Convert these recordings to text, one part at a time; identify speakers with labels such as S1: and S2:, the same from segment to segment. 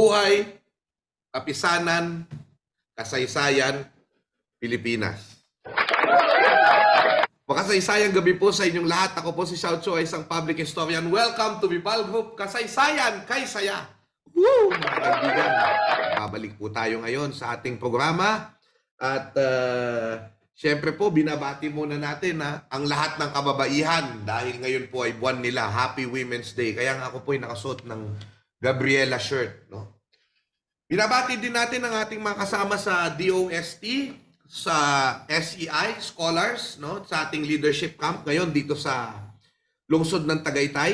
S1: Mabuhay, kapisanan, kasaysayan, Pilipinas. Makasaysayang gabi po sa inyong lahat. Ako po si Xiao Chu, isang public historian. Welcome to Vibal Group, Kasaysayan, Kay Saya. Woo! Mga kaibigan, babalik po tayo ngayon sa ating programa. At syempre po, binabati muna natin ang lahat ng kababaihan dahil ngayon po ay buwan nila. Happy Women's Day. Kaya nga ako po ay nakasuot ng Gabriela shirt. No? Binabati din natin ang ating mga kasama sa DOST, sa SEI, Scholars, no? Sa ating leadership camp ngayon dito sa lungsod ng Tagaytay.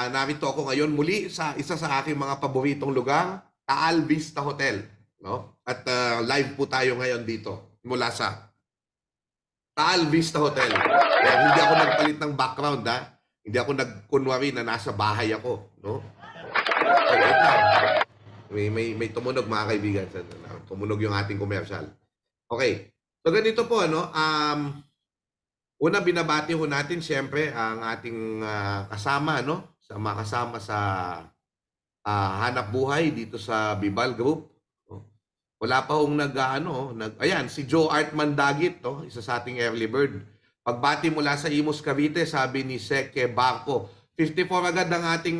S1: Narito ako ngayon muli sa isa sa aking mga paboritong lugar, Taal Vista Hotel. No? At live po tayo ngayon dito mula sa Taal Vista Hotel. Kaya hindi ako nagpalit ng background, ha? Hindi ako nagkunwari na nasa bahay ako. No? May tumunog, mga kaibigan. Tumunog yung ating commercial. Okay. So ganito po, ano, una binabati ho natin siyempre ang ating kasama, no? Sa mga kasama sa hanap buhay dito sa Vibal Group. Wala pa hong ayan, si Joe Art Mandagit, no? Isa sa ating early bird. Pagbati mula sa Imus Cavite, sabi ni Seke Barco, 54 agad ang ating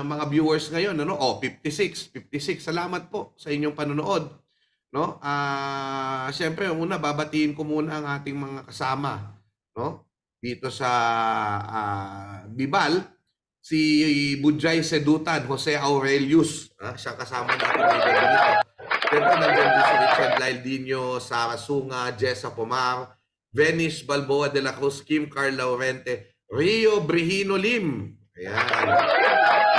S1: mga viewers ngayon, ano? 56. Salamat po sa inyong panonood, no? Siyempre, una babatiin ko muna ang ating mga kasama, no? Dito sa Bibal, si Bujay Sedutan, Jose Aurelius, siya kasama natin ngayon dito. Siyempre, nandiyan din si Richard Laildinho, Sara Sunga, Jessa Pomar, Venice Balboa de la Cruz, Kim Carl Laurente, Rio Brihino Lim, ayan,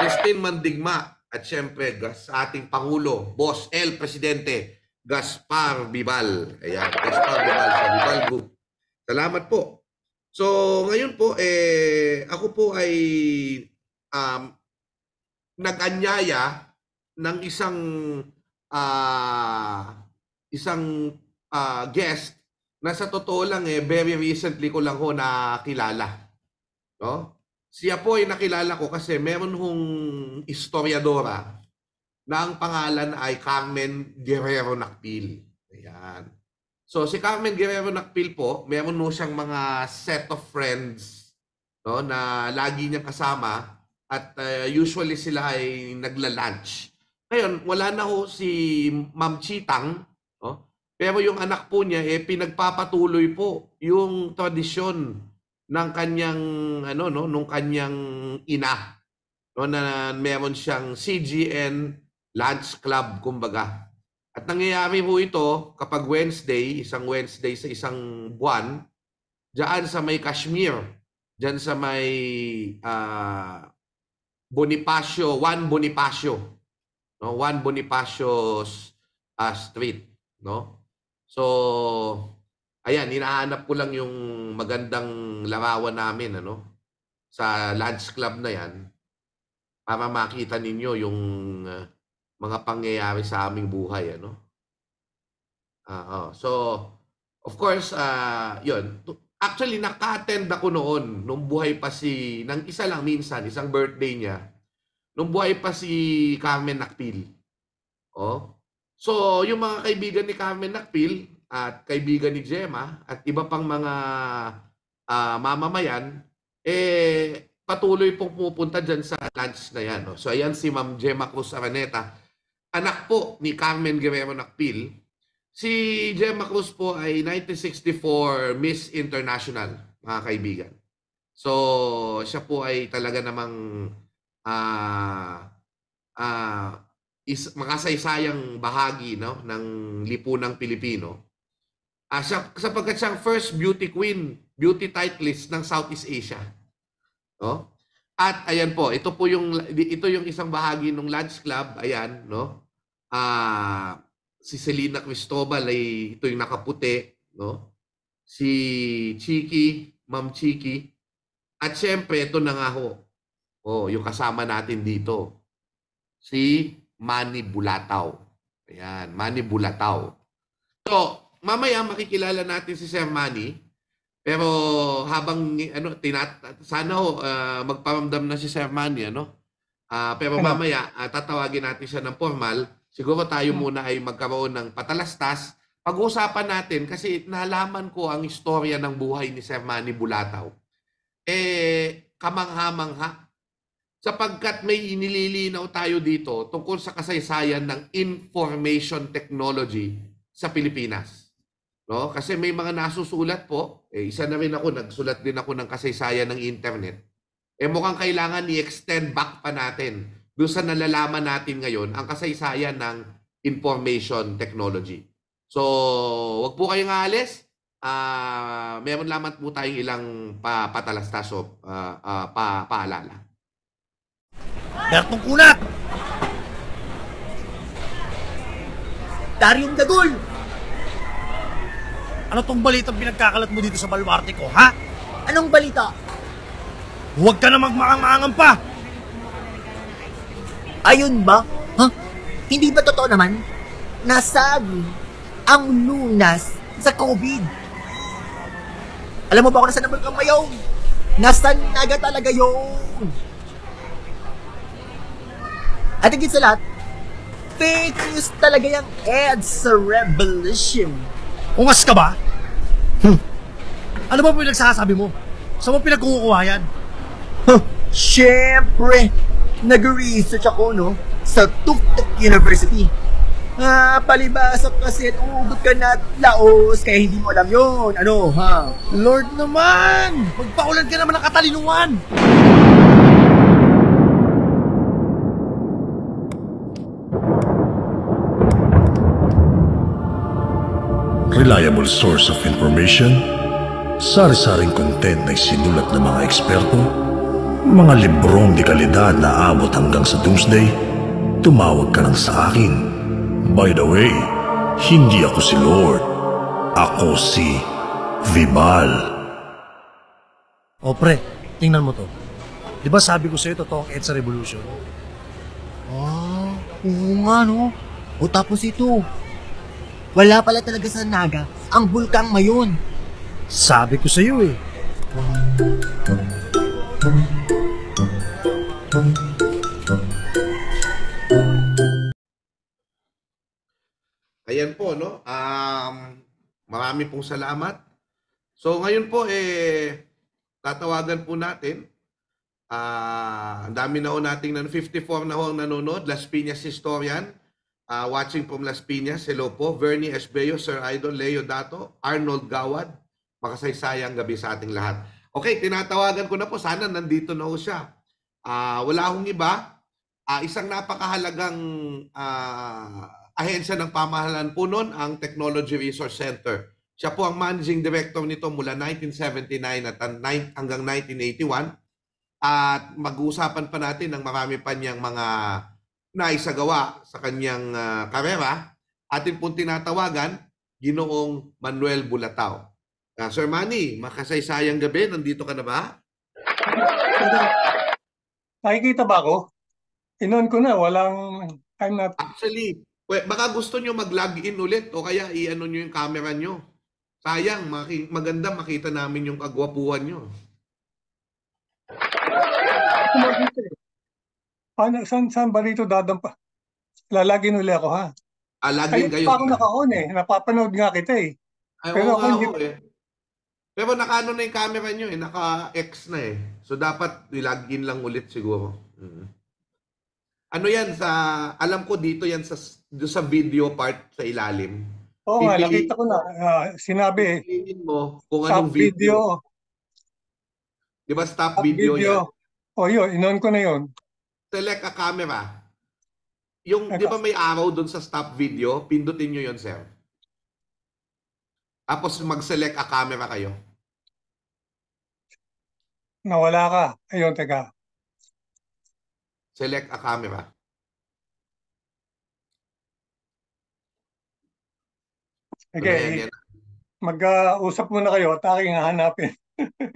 S1: Christine Mandigma, at siyempre sa ating Pangulo, Boss L. Presidente, Gaspar Bibal. Ayan, Gaspar Bibal sa Vibal Group. Salamat po. So, ngayon po, ako po ay nag-anyaya ng isang guest na sa totoo lang, very recently ko lang ho nakilala. No? Siya po ay nakilala ko kasi meron hong historiadora na ang pangalan ay Carmen Guerrero Nakpil. Ayan. So si Carmen Guerrero Nakpil po, meron ho siyang mga set of friends, no, na lagi niyang kasama at usually sila ay nagla-lunch. Ngayon, wala na ho si Ma'am Chitang, no? Pero yung anak po niya pinagpapatuloy po yung tradisyon ng kanyang nung kanyang ina, no, na meron siyang CGN lunch club, kumbaga. At nangyayari po ito kapag Wednesday, isang Wednesday sa isang buwan, diyan sa may Kashmir, diyan sa may Bonifacio, Juan Bonifacio, no, Juan Bonifacio Street, no? So, ayan, hinahanap ko lang yung magandang larawan namin, ano, sa lunch club na yan para makita ninyo yung mga pangyayari sa aming buhay, ano. So, of course, yun. Actually, naka-attend ako noon, nung buhay pa nang isa lang minsan, isang birthday niya, nung buhay pa si Carmen Nakpil. So, yung mga kaibigan ni Carmen Nakpil at kaibigan ni Gemma at iba pang mga mamamayan, patuloy pong pupunta dyan sa lunch na yan. No? So, ayan si Ma'am Gemma Cruz Araneta, anak po ni Carmen Guerrero Nakpil. Si Gemma Cruz po ay 1964 Miss International, mga kaibigan. So, siya po ay talaga namang makasaysayang bahagi, no, ng lipunang Pilipino. Sapagkat siyang first beauty queen, beauty titleist ng Southeast Asia. No? At ayan po, ito yung isang bahagi ng lunch club, ayan, no? Si Selena Cristobal ay ito yung nakaputi, no? Si Chiki, Ma'am Chiki. At syempre, ito na nga ho. Yung kasama natin dito. Si Manny Bulataw. Ayan, Manny Bulataw. So, mamaya makikilala natin si Sir Manny. Pero habang sana magparamdam na si Sir Manny, ano? Pero
S2: Ano?
S1: mamaya, tatawagin natin siya ng formal. Siguro tayo muna ay magkaroon ng patalastas. Pag-uusapan natin kasi nalaman ko ang istorya ng buhay ni Sir Manny Bulataw. Kamangha-mangha. Sapagkat may inililinaw tayo dito tungkol sa kasaysayan ng information technology sa Pilipinas. No? Kasi may mga nasusulat po, isa na rin ako, nagsulat din ako ng kasaysayan ng internet. Mukhang kailangan i-extend back pa natin doon sa nalalaman natin ngayon ang kasaysayan ng information technology. So, wag po kayong aalis. Meron lamang po tayong ilang patalastas o paalala.
S3: Bertong Kunat!
S4: Daryong Dagul!
S3: Ano tong balitang pinagkakalat mo dito sa baluarte ko, ha?
S4: Anong balita?
S3: Huwag ka na magmaang-maangan pa!
S4: Ayun ba? Ha? Hindi ba totoo naman? Nasabi ang lunas sa COVID. Alam mo ba kung nasa naman kang mayaw? Nasa naga talaga yun. At higit sa lahat, fake news talaga yung ads sa Revolution.
S3: Ungas ka ba? Ano ba pinagsasabi mo? Saan mo pinagkukuha yan?
S4: Huh, syempre, nag-research ako, no? Sa Tuktuk University. Palibasa kasi at umugot ka na at laos, kaya hindi mo alam yun. Ano, ha?
S3: Lord naman! Magpaulan ka naman ng katalinuhan!
S5: Reliable source of information, sari-saring content na isinulat ng mga eksperto, mga librong di kalidad na abot hanggang sa doomsday, tumawag ka lang sa akin. By the way, hindi ako si Lord. Ako si Vibal.
S3: O pre, tingnan mo to. Di ba sabi ko sa'yo totoo ang EDSA Revolution?
S4: Oo nga, no? O tapos ito, wala pala talaga sa Naga ang bulkang Mayon.
S3: Sabi ko sa'yo eh.
S1: Ayan po, no? Marami pong salamat. So, ngayon po, tatawagan po natin. Ang dami na ho nating 54 na ho ang nanonood. Las Piñas Historian. Watching from Las Piñas. Hello po. Vernie Esbeo, Sir Idol, Leo Dato, Arnold Gawad. Makasaysayang gabi sa ating lahat. Okay, tinatawagan ko na po. Sana nandito na ho siya. Wala akong iba. Isang napakahalagang ahensya ng pamahalaan po noon, ang Technology Resource Center. Siya po ang managing director nito mula 1979 at hanggang 1981. At mag-uusapan pa natin ng marami pa niyang mga naisagawa sa kanyang karera. Atin pong tinatawagan, Ginoong Manuel Bulataw. Sir Manny, makasaysayang gabi, nandito ka na ba?
S2: Nakikita ba ako? Inon ko na, I'm not...
S1: Actually, baka gusto nyo mag-log in ulit o kaya i-ano nyo yung camera nyo. Sayang, maganda makita namin yung kagwapuhan nyo.
S2: Paano, saan ba rito dadampa? Lalagin uli ako, ha?
S1: Login kayo.
S2: Pa ako naka-on eh. Napapanood nga kita eh.
S1: Ay,
S2: Pero
S1: oo nga
S2: ako
S1: ho eh. Pero naka-ano na yung camera nyo eh. Naka-X na eh. So dapat i-login lang ulit siguro. Ano yan alam ko dito yan sa video part sa ilalim.
S2: Oo nga, nakita ko na. Sinabi eh.
S1: Pipiliin mo kung
S2: Stop
S1: anong video. Di ba stop video yan?
S2: O yun, inon ko na yun.
S1: Select a camera. Yung, di ba may arrow dun sa stop video? Pindutin nyo yun, sir. Tapos mag-select a camera kayo.
S2: Nawala ka. Ayun, teka.
S1: Select a camera.
S2: Okay, mag-usap muna kayo at aking hahanapin.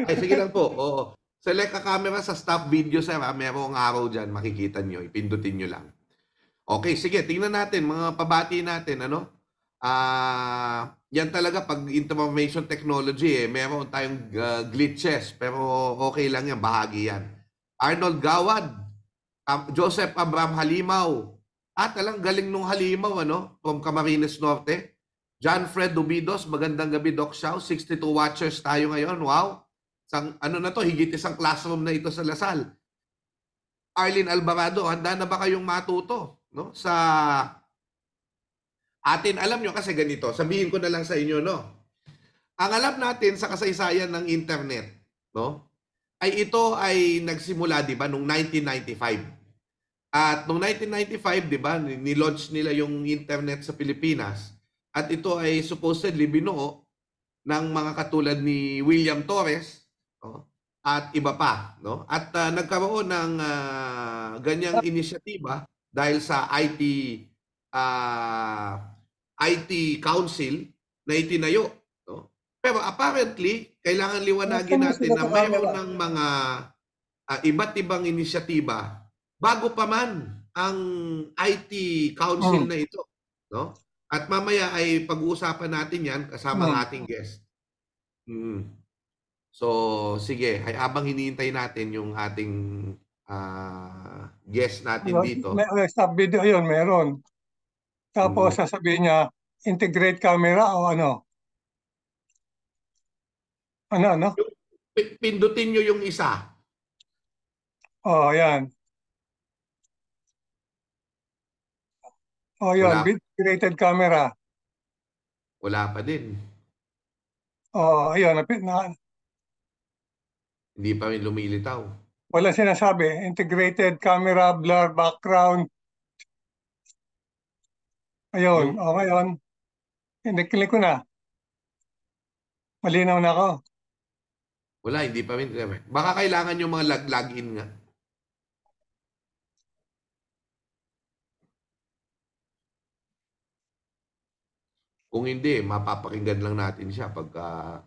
S1: Ay, sige lang po. Oo. Select a camera sa stop video, sir. Merong arrow dyan. Makikita nyo. Ipindutin nyo lang. Okay, sige. Tingnan natin. Mga pabati natin. Yan talaga pag information technology meron tayong glitches. Pero okay lang yan. Bahagi yan. Arnold Gawad. Joseph Abraham Halimaw. Talang galing nung Halimaw, ano? From Camarines Norte. John Fred Dubidos, magandang gabi, Doc Xiao. 62 watchers tayo ngayon. Wow. Ano na to, higit isang classroom na ito sa Lasal. Arlene Alvarado, handa na ba kayong matuto? No? Sa atin, alam nyo kasi ganito, sabihin ko na lang sa inyo, no? Ang alam natin sa kasaysayan ng internet, no? Ay ito ay nagsimula, di ba, noong 1995. At noong 1995, di ba, nilaunch nila yung internet sa Pilipinas. At ito ay supposedly binuo ng mga katulad ni William Torres, no? At iba pa, no? At nagkaroon ng ganyang inisyatiba dahil sa IT Council na itinayo, no? Pero apparently, kailangan liwanagin natin na mayroon ng mga iba't ibang inisyatiba bago pa man ang IT Council na ito, no? At mamaya ay pag-uusapan natin 'yan kasama ang ating guest. So, sige, habang hinihintay natin yung ating guest natin dito.
S2: Stop video yun, meron. Tapos sasabihin niya, integrate camera o ano? Ano?
S1: Pindutin nyo yung isa.
S2: Oh, yan. Oh, yun.
S1: Wala.
S2: Integrated camera.
S1: Wala pa din.
S2: Oh, ayun.
S1: Hindi pa rin lumilitaw.
S2: Wala sinasabi. Integrated camera, blur background. Ayun. O ngayon, click ko na. Malinaw na ako.
S1: Wala, hindi pa rin. Baka kailangan yung mga log-in nga. Kung hindi, mapapakinggan lang natin siya pagka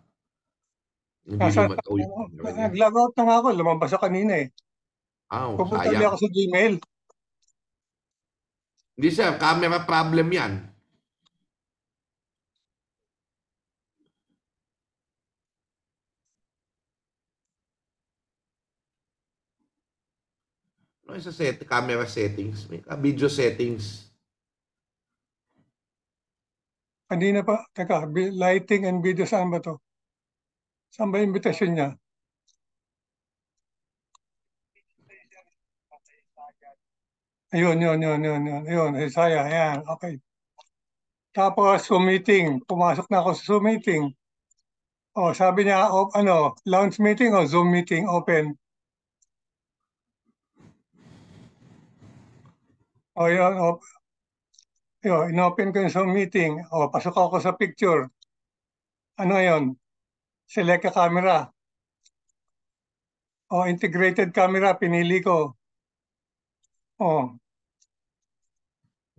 S1: hindi lumataw yung camera niya.
S2: Nag-log out na nga ako. Lumabas ako kanina eh. Pupunta ulit ako
S1: Sayang.
S2: sa Gmail.
S1: Hindi sir, camera problem yan. Ano sa camera settings? May video settings.
S2: Kanina pa. Teka, lighting and video. Saan ba to? Saan ba invitation niya? Ayun. Ayun, Isaiah. Ayan, okay. Tapos, Zoom meeting. Pumasok na ako sa Zoom meeting. O, sabi niya, launch meeting o Zoom meeting open. O, yun, inopen ko yung Zoom meeting. O, pasok ako sa picture. Ano yun? Select a camera. O, integrated camera, pinili ko. O,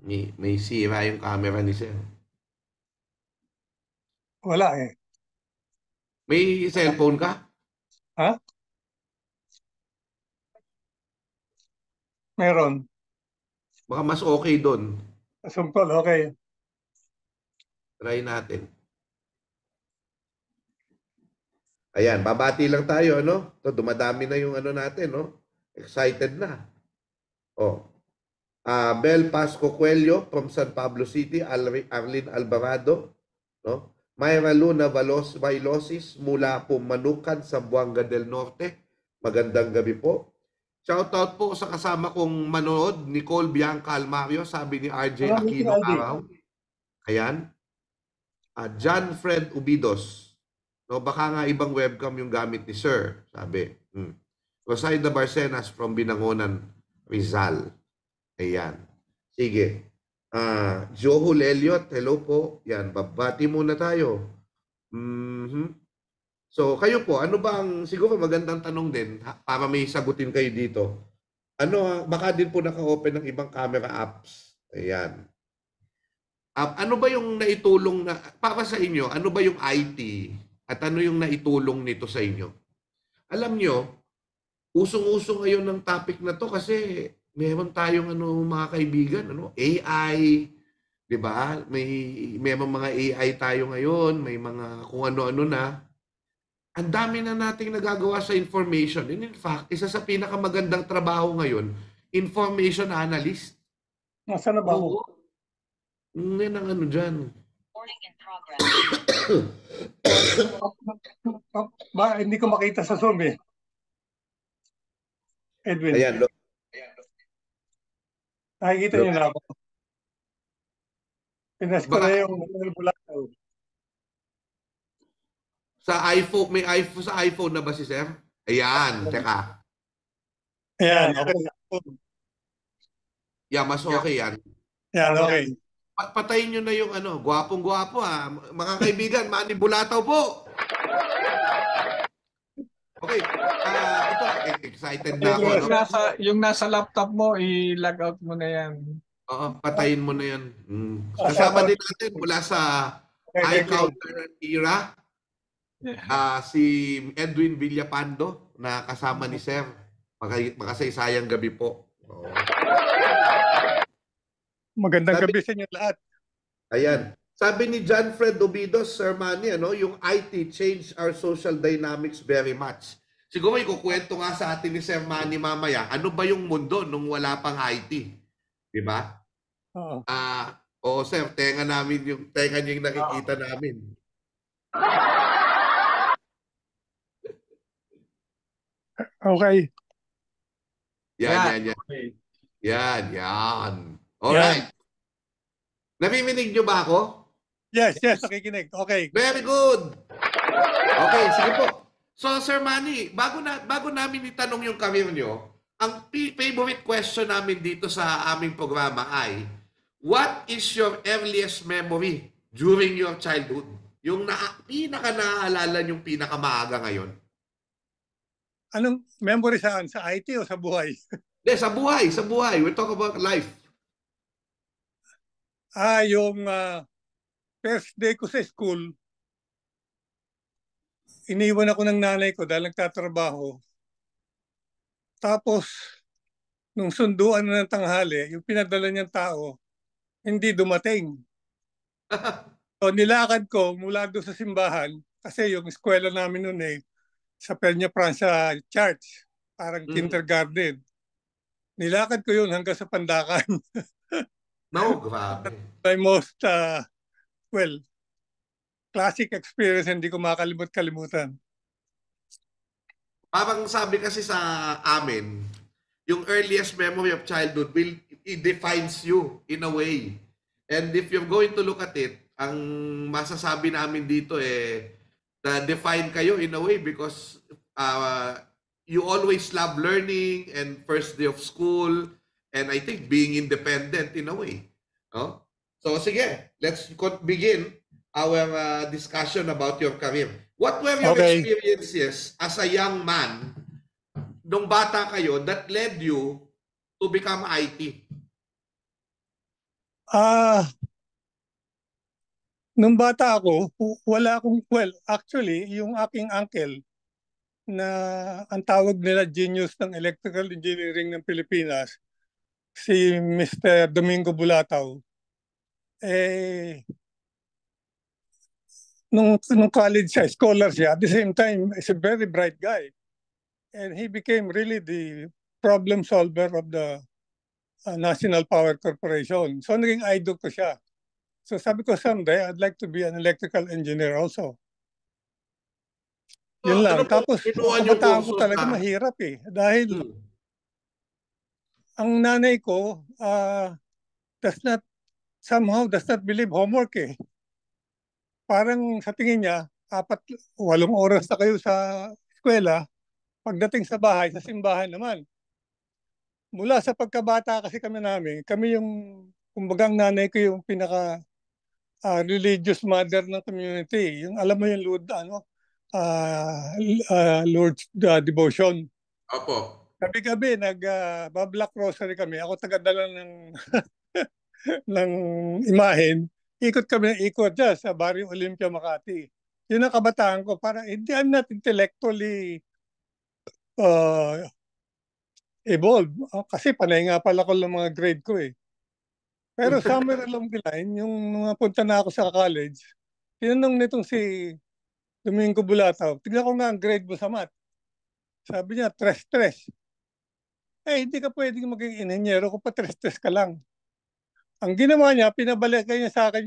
S1: May sira yung camera ni sir.
S2: wala eh.
S1: May cellphone ka?
S2: Ha? Meron.
S1: Baka mas okay doon.
S2: Zoom call, okay.
S1: Try natin. Ayan, babati lang tayo, no? So, dumadami na yung ano natin, no? Excited na. Oh. Bel Pasco Cuello from San Pablo City, Arlene Alvarado, no? Mayra Luna Vailosis mula po Manukan, Zamboanga del Norte. Magandang gabi po. Shoutout po sa kasama kong manood, Nicole Bianca Almario, sabi ni RJ Aquino Araw. Ayan. John Fred Ubidos. No, baka nga ibang webcam yung gamit ni Sir, sabi. Rosaida Barcenas from Binangonan, Rizal. Ayan. Sige. Joel Elliot, hello po. Yan, babati muna tayo. So, kayo po, ano ba ang, siguro magandang tanong din, para may sagutin kayo dito. Baka din po naka-open ng ibang camera apps. Ayan. Ano ba yung naitulong na, para sa inyo, ano ba yung IT at ano yung naitulong nito sa inyo? Alam nyo, usong-usong ngayon ng topic na to kasi meron tayong mga kaibigan, AI, 'di ba? Meron mga AI tayo ngayon, may mga kung ano-ano na. Ang dami na nating nagagawa sa information. And in fact, isa sa pinakamagandang trabaho ngayon Information analyst.
S2: Nasaan na ba ako?
S1: Oo. Yan ang ano dyan.
S2: Hindi ko makita sa Zoom eh. Edwin,
S1: Ayan, look.
S2: nakikita niyo na ako. Pinas ko
S1: Baka-
S2: na yung bulataw.
S1: Sa iPhone, may iPhone sa iPhone na ba si Sir? Ayan, teka.
S2: Ayan, okay.
S1: Yeah, mas okay yan.
S2: Yan, okay.
S1: Patayin nyo na yung ano, gwapong-gwapo ha. Mga kaibigan, Manny Bulataw po. Okay, ito, excited na ako.
S6: Yung
S1: No?
S6: yung nasa laptop mo, i-log out mo na yan.
S1: Oo, patayin mo na yan. Kasama din natin mula sa iCounter era, si Edwin Villapando na kasama ni Sir. Makasaysayang gabi po. Oo.
S2: Magandang gabi sa inyo lahat.
S1: Ayan. Sabi ni John Fred Obidos, Sir Manny, ano, yung IT changed our social dynamics very much. Siguro ikukwento nga sa atin ni Sir Manny mamaya, ano ba yung mundo nung wala pang IT? Di ba?
S2: Oo.
S1: Oo, Sir, tenga niyo yung nakikita namin.
S2: Okay.
S1: Yan. Yan. Alright. Namiminig nyo ba ako?
S2: Yes, nakikinig. Okay.
S1: Very good. Okay, sige po. So, Sir Manny, bago namin itanong yung career nyo, ang favorite question namin dito sa aming programa ay, what is your earliest memory during your childhood? Yung pinaka naaalala yung pinaka maaga ngayon?
S2: Anong memory saan? Sa IT o sa buhay?
S1: Sa buhay. We talk about life.
S2: Yung first day ko sa school, iniwan ako ng nanay ko dahil nagtatrabaho. Tapos, nung sunduan na ng tanghali, yung pinadala niyang tao, hindi dumating. So, nilakad ko mula doon sa simbahan, kasi yung eskwela namin noon sa Peña Francia Church, parang kindergarten. Nilakad ko yun hanggang sa Pandakan.
S1: No, grabe.
S2: My most, classic experience, hindi ko makalimutan.
S1: Parang sabi kasi sa amin, yung earliest memory of childhood it defines you in a way. And if you're going to look at it, ang masasabi namin dito na define kayo in a way because you always love learning and first day of school and I think being independent in a way. No? So sige, let's begin our discussion about your career. What were your experiences as a young man nung bata kayo that led you to become IT?
S2: Nung bata ako, wala akong, actually, yung aking uncle na ang tawag nila genius ng electrical engineering ng Pilipinas, si Mr. Domingo Bulataw, nung college siya, scholar siya, at the same time, is a very bright guy. And he became really the problem solver of the National Power Corporation. So naging idol ko siya. So sabi ko someday, I'd like to be an electrical engineer also. Yun lang. Tapos, kabataan ko talaga mahirap Dahil ang nanay ko does not believe homework Parang sa tingin niya, 8 oras na kayo sa eskwela, pagdating sa bahay, sa simbahan naman. Mula sa pagkabata kasi kami yung, kumbaga ang nanay ko yung pinaka religious mother ng community. Yung alam mo yung Lord's devotion.
S1: Opo.
S2: Gabi-gabi nag-black rosary kami. Ako tagadala ng imahen. Ikot kami dyan sa Barrio Olympia, Makati. Yun ang kabataan ko. I'm not intellectually evolved. Kasi panay nga pala ko ng mga grade ko Pero somewhere along the line, yung punta na ako sa college, tinanong nitong si Domingo Bulataw, tignan ko nga ang grade mo sa math. Sabi niya, 3. hindi ka pwedeng maging inhenyero kung patres-tres ka lang. Ang ginawa niya, pinabalikan niya sa akin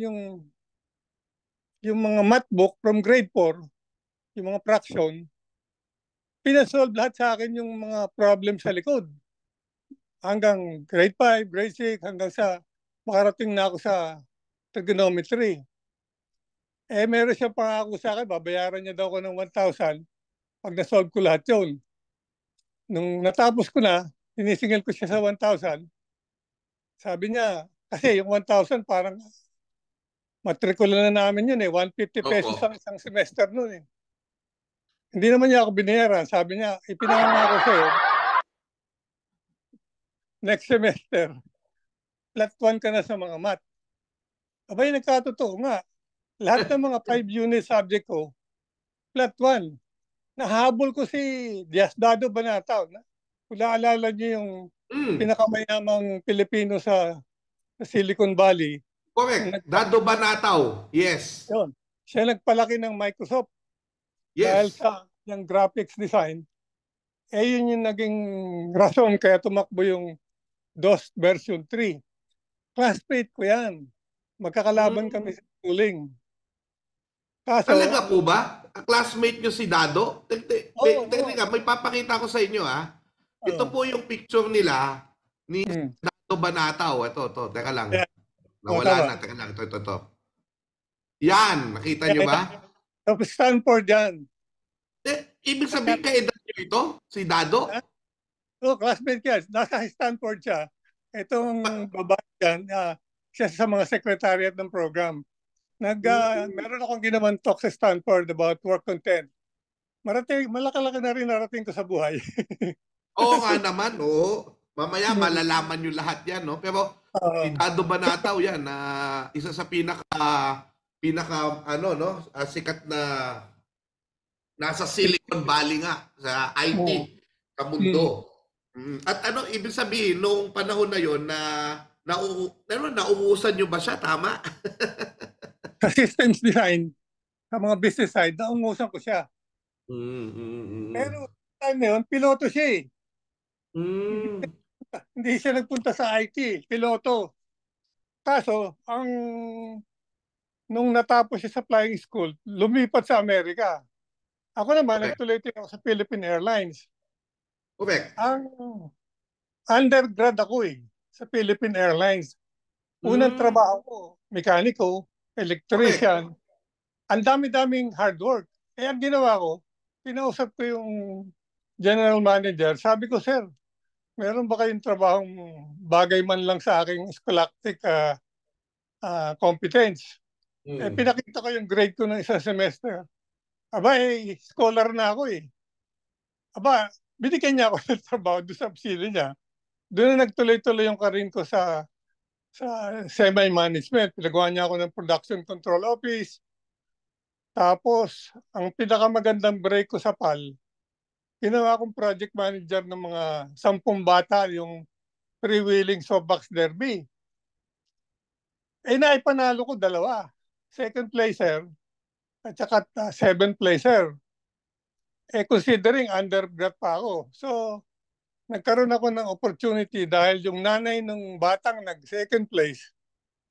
S2: yung mga math book from grade 4, yung mga fraction, pinasolve lahat sa akin yung mga problem sa likod. Hanggang grade 5, grade 6, hanggang sa makarating na ako sa trigonometry. Meron siya pangako sa akin, babayaran niya daw ako ng 1,000 pag na-solve ko lahat yun. Nung natapos ko na, sinisingil ko siya sa 1,000. Sabi niya, kasi yung 1,000 parang matrikula na namin yun 150 pesos
S1: Opo.
S2: ang isang semester nun Hindi naman niya ako binayaran. Sabi niya, ipinangako sa'yo, next semester, flat 1 ka na sa mga math. Abay, nagkatotoo nga. Lahat ng mga 5 unit subject ko, flat 1. Nahabol ko si Diosdado Banatao. Kung naalala niyo yung pinakamayamang Pilipino sa Silicon Valley.
S1: Correct. Dado Banatao. Yes.
S2: Yun. Siya nagpalaki ng Microsoft dahil
S1: Yes.
S2: sa yung graphics design. Yun yung naging rason kaya tumakbo yung DOS version 3. Classmate ko yan. Magkakalaban kami sa schooling. Kaso,
S1: Talaga po ba? Classmate nyo si Dado?
S2: Oo,
S1: Teka, may papakita ko sa inyo Ito
S2: Oo.
S1: po yung picture nila ni
S2: Hmm.
S1: Dado Banatao. Ito. Teka lang.
S2: Yeah.
S1: Nawala
S2: tama.
S1: na. Teka lang. Ito. Yan. Nakita nyo ba?
S2: Tapos Stanford yan.
S1: Ibig sabihin kaedad nyo ito? Si Dado?
S2: Classmate ko yan. Nasa Stanford siya. Itong babae yan, siya sa mga secretariat ng program. Meron akong ginawang talk sa Stanford about work content. Malaki-laki na rin narating ko sa buhay.
S1: Oo nga naman. Oo. Mamaya malalaman nyo lahat yan. No? Pero si Dado Banatao yan. Isa sa sikat na nasa Silicon Valley nga sa IT sa mundo. At ibig sabihin nung panahon na yon nauusan nyo ba siya? Tama?
S2: Sa systems design, sa mga business side, naungusan ko siya. Pero time na yun, piloto siya Hindi siya nagpunta sa IT, piloto. Kaso, nung natapos siya sa flying school, lumipat sa Amerika. Ako naman, nagtuloy ako sa Philippine Airlines.
S1: Correct.
S2: Ang undergrad ako sa Philippine Airlines. Unang trabaho ko, mekaniko, electrician. Ang dami-daming hard work. Ang ginawa ko, pinausap ko yung general manager. Sabi ko, sir, meron ba kayong trabahong bagay man lang sa aking scholastic competence? Pinakita ko yung grade ko ng isang semester. Aba, scholar na ako Aba, binigyan niya ako ng trabaho doon sa psili niya. Doon na nagtuloy-tuloy yung karin ko sa semi-management. Pinagawa niya ako ng production control office. Tapos, ang pinakamagandang break ko sa PAL, ginawa akong project manager ng mga 10 bata yung freewheeling softbox derby. Naipanalo ko 2. Second placer at saka 7th placer. Considering undergrad pa ako. So, nagkaroon ako ng opportunity dahil yung nanay ng batang nag-second place,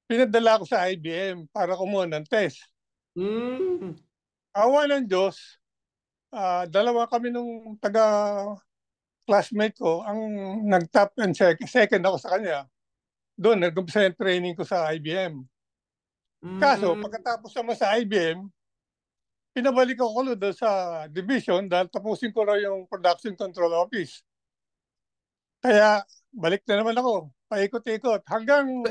S2: pinadala ko sa IBM para kumuha ng test. Awa ng Diyos, 2 kami nung taga-classmate ko ang nag-top and second ako sa kanya. Doon, nag-umpisa yung training ko sa IBM. Kaso, pagkatapos naman sa IBM, pinabalik ako doon sa division dahil tapusin ko raw yung production control office. Kaya, balik na naman ako. Paikot-ikot. Hanggang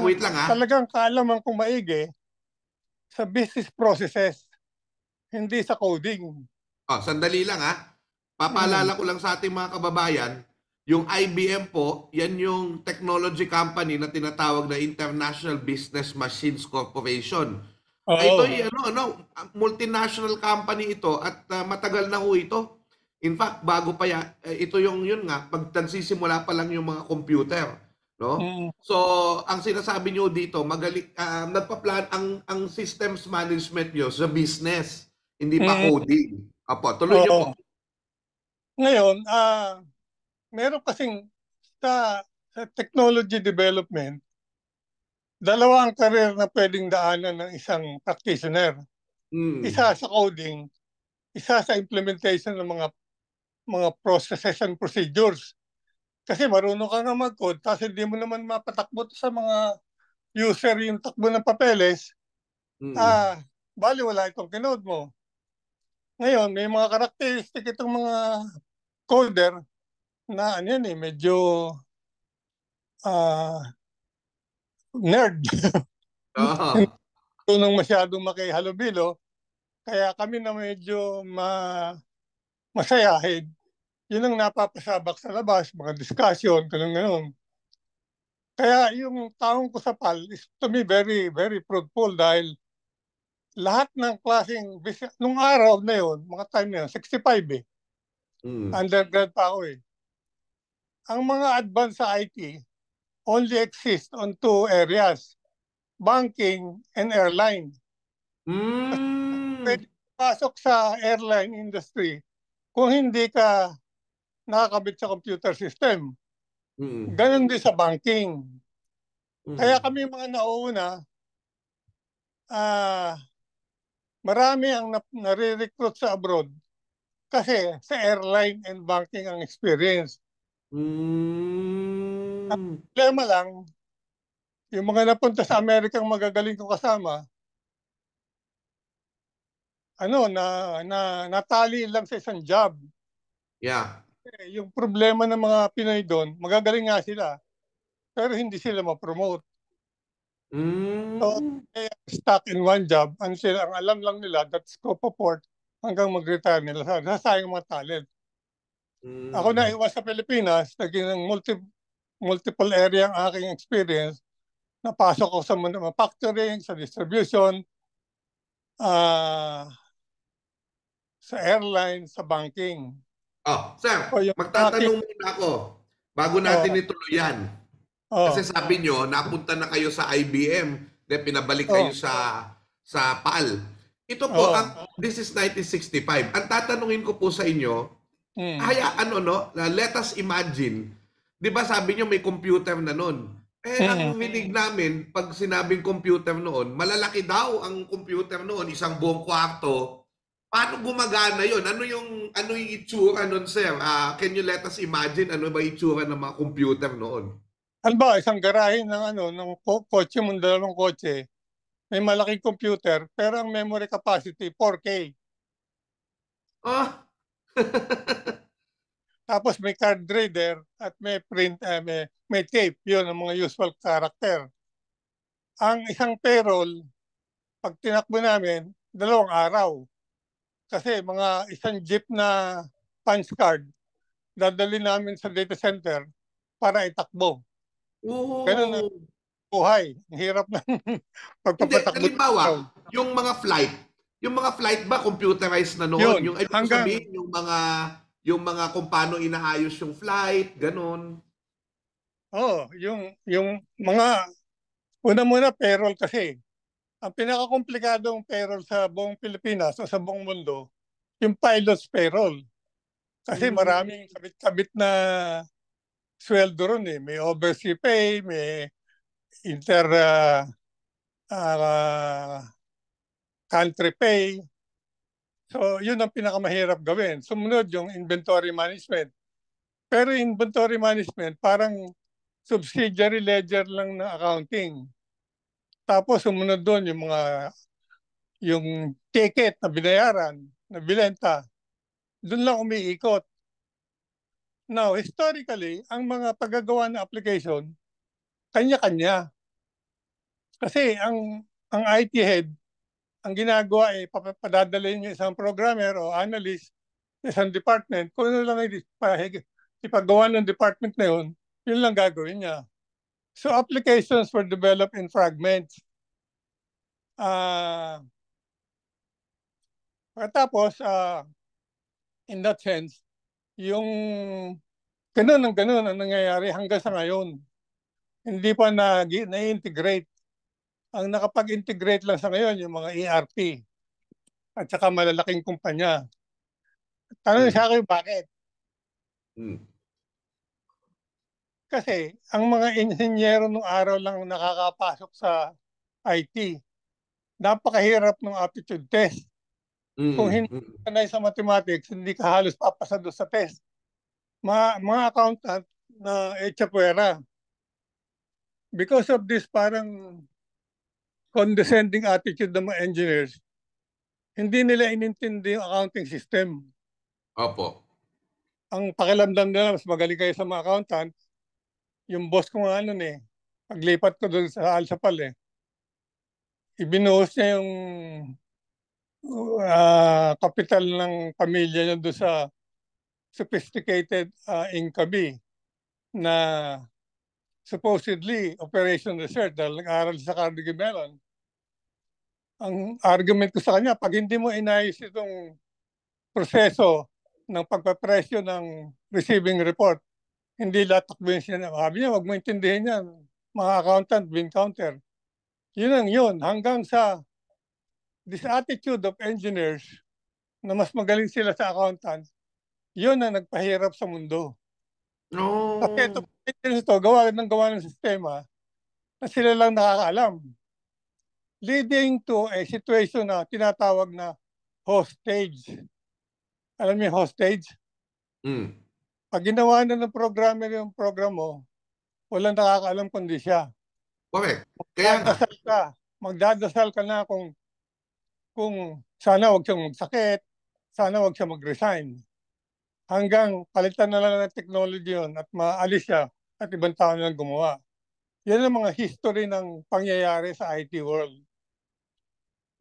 S1: wait lang
S2: talagang kaalaman kong maigi sa business processes, hindi sa coding.
S1: Sandali lang Papaalala ko lang sa ating mga kababayan, yung IBM po, yan yung technology company na tinatawag na International Business Machines Corporation. Ito multinational company ito at matagal na ho ito. In fact, bago pa ito yun nga, pag nagsisimula pa lang yung mga computer. No? So, ang sinasabi nyo dito, magaling, nagpa-plan ang systems management nyo sa business, hindi pa coding. Tuloy nyo po.
S2: Ngayon, meron kasing sa technology development, dalawa ang career na pwedeng daanan ng isang practitioner.
S1: Mm.
S2: Isa sa coding, isa sa implementation ng mga processes and procedures. Kasi marunong ka nga mag-code, tapos hindi mo naman mapatakbo sa mga user yung takbo ng papeles,
S1: Mm.
S2: bali wala itong kinode mo. Ngayon, may mga karakteristik itong mga coder na ano yan medyo nerd.
S1: Oo.
S2: Tunong masyadong makihalubilo. Kaya kami na medyo masayahin. Yun ang napapasabak sa labas, mga discussion, ganun. Kaya yung taong ko sa PAL is to me very, very fruitful dahil lahat ng klaseng, nung araw na yun, mga time na yun, 65
S1: Mm.
S2: undergrad pa ako Ang mga advanced sa IT only exist on two areas, banking and airline.
S1: Mm.
S2: Pwede pasok sa airline industry kung hindi ka nakakabit sa computer system.
S1: Mm.
S2: Ganon din sa banking.
S1: Mm.
S2: Kaya kami mga nauuna, marami ang nare-recruit sa abroad kasi sa airline and banking ang experience. Ang
S1: Mm.
S2: problema lang, yung mga napunta sa Amerikang magagaling kong kasama, natali lang sa isang job.
S1: Yeah.
S2: Yung problema ng mga Pinoy doon, magagaling nga sila, pero hindi sila ma-promote. So,
S1: Mm.
S2: they are stuck in one job until ang alam lang nila that scope of work hanggang mag-retire nila. Nasasayang mga talent.
S1: Mm.
S2: Ako na iwas sa Pilipinas, naging multiple area ang aking experience. Napasok ko sa manufacturing, sa distribution, sa airline, sa banking.
S1: Sir,
S2: O yung
S1: magtatanong muna ako bago natin ituloy yan. Kasi sabi nyo, napunta na kayo sa IBM, then pinabalik kayo sa PAL. Ito po, this is 1965. Ang tatanungin ko po sa inyo, let us imagine, di ba sabi nyo may computer na nun? Ang hinig namin, pag sinabing computer noon, malalaki daw ang computer noon, isang buong kwarto. Paano gumagana yon? Ano yung itsura noon, sir? Can you let us imagine ano ba itsura ng mga computer noon?
S2: Ano ba, isang garahe ng kotse mo, dalawang kotse, may malaking computer, pero ang memory capacity, 4K. Tapos may card reader at may print, may tape. Yun ang mga usual character. Ang isang payroll, pag tinakbo namin, 2 araw. Kasi mga isang jeep na punch card, dadali namin sa data center para itakbo. Ganun ang buhay. Ang hirap ng pagpapatakbo.
S1: Hindi, halimbawa, yung mga flight ba computerized na noon?
S2: Yun,
S1: yung sabihin, yung mga kung paano inaayos yung flight, ganun.
S2: Yung mga una-muna payroll kasi. Ang pinakakomplikadong payroll sa buong Pilipinas o sa buong mundo, yung pilot's payroll. Kasi maraming kabit-kabit na sweldo ron May overseas pay, may inter country pay. So, yun ang pinakamahirap gawin. Sumunod yung inventory management. Pero inventory management, parang subsidiary ledger lang na accounting. Tapos sumunod doon yung ticket na binayaran, na bilenta. Doon lang umiikot. Now, historically, ang mga paggagawa ng application, kanya-kanya. Kasi ang IT head, ang ginagawa ay papadadalhin niya isang programmer o analyst sa isang department. Kung ano lang ipagawa ng department na yun lang gagawin niya. So applications were developed in fragments. Tapos, in that sense, yung ganun ang nangyayari hanggang sa ngayon. Hindi pa na-integrate. Ang nakapag-integrate lang sa ngayon yung mga ERP at saka malalaking kumpanya. Tanong sa akin, bakit? Kasi ang mga inhinyero nung araw lang nakakapasok sa IT. Napakahirap ng aptitude test. Kung
S1: Mm,
S2: hindi ka sanay sa mathematics, hindi ka halos papasa doon sa test. Mga accountant na echapuera. Because of this parang condescending attitude ng mga engineers, hindi nila inintindi yung accounting system.
S1: opo.
S2: Ang pakiramdam nila, mas magaling kayo sa mga accountant. Yung boss ko nga nun paglipat ko doon sa Alsapal ibinuhos niya yung kapital ng pamilya niya doon sa sophisticated inkabi na supposedly operation research dahil nag-aaral sa Carnegie Mellon. Ang argument ko sa kanya, pag hindi mo inayos itong proseso ng pagpapresyo ng receiving report, hindi latakbo yun siya. Sabi niya, wag mo intindihin yan. Mga accountant, bin counter. Yun ang yun. Hanggang sa this attitude of engineers na mas magaling sila sa accountant, yun ang nagpahirap sa mundo. Kasi
S1: No.
S2: ito, gawa ng sistema na sila lang nakakaalam. Leading to a situation na tinatawag na hostage. Alam niyo yung hostage?
S1: Mm.
S2: Pag ginawa na ng programmer yung program mo, walang nakakaalam kundi siya.
S1: Correct. Kaya nga.
S2: Magdadasal ka na kung sana wag siyang magsakit, sana wag siya mag-resign. Hanggang palitan na lang ng technology yun at maalis siya at ibang tao na lang gumawa. Yan ang mga history ng pangyayari sa IT world.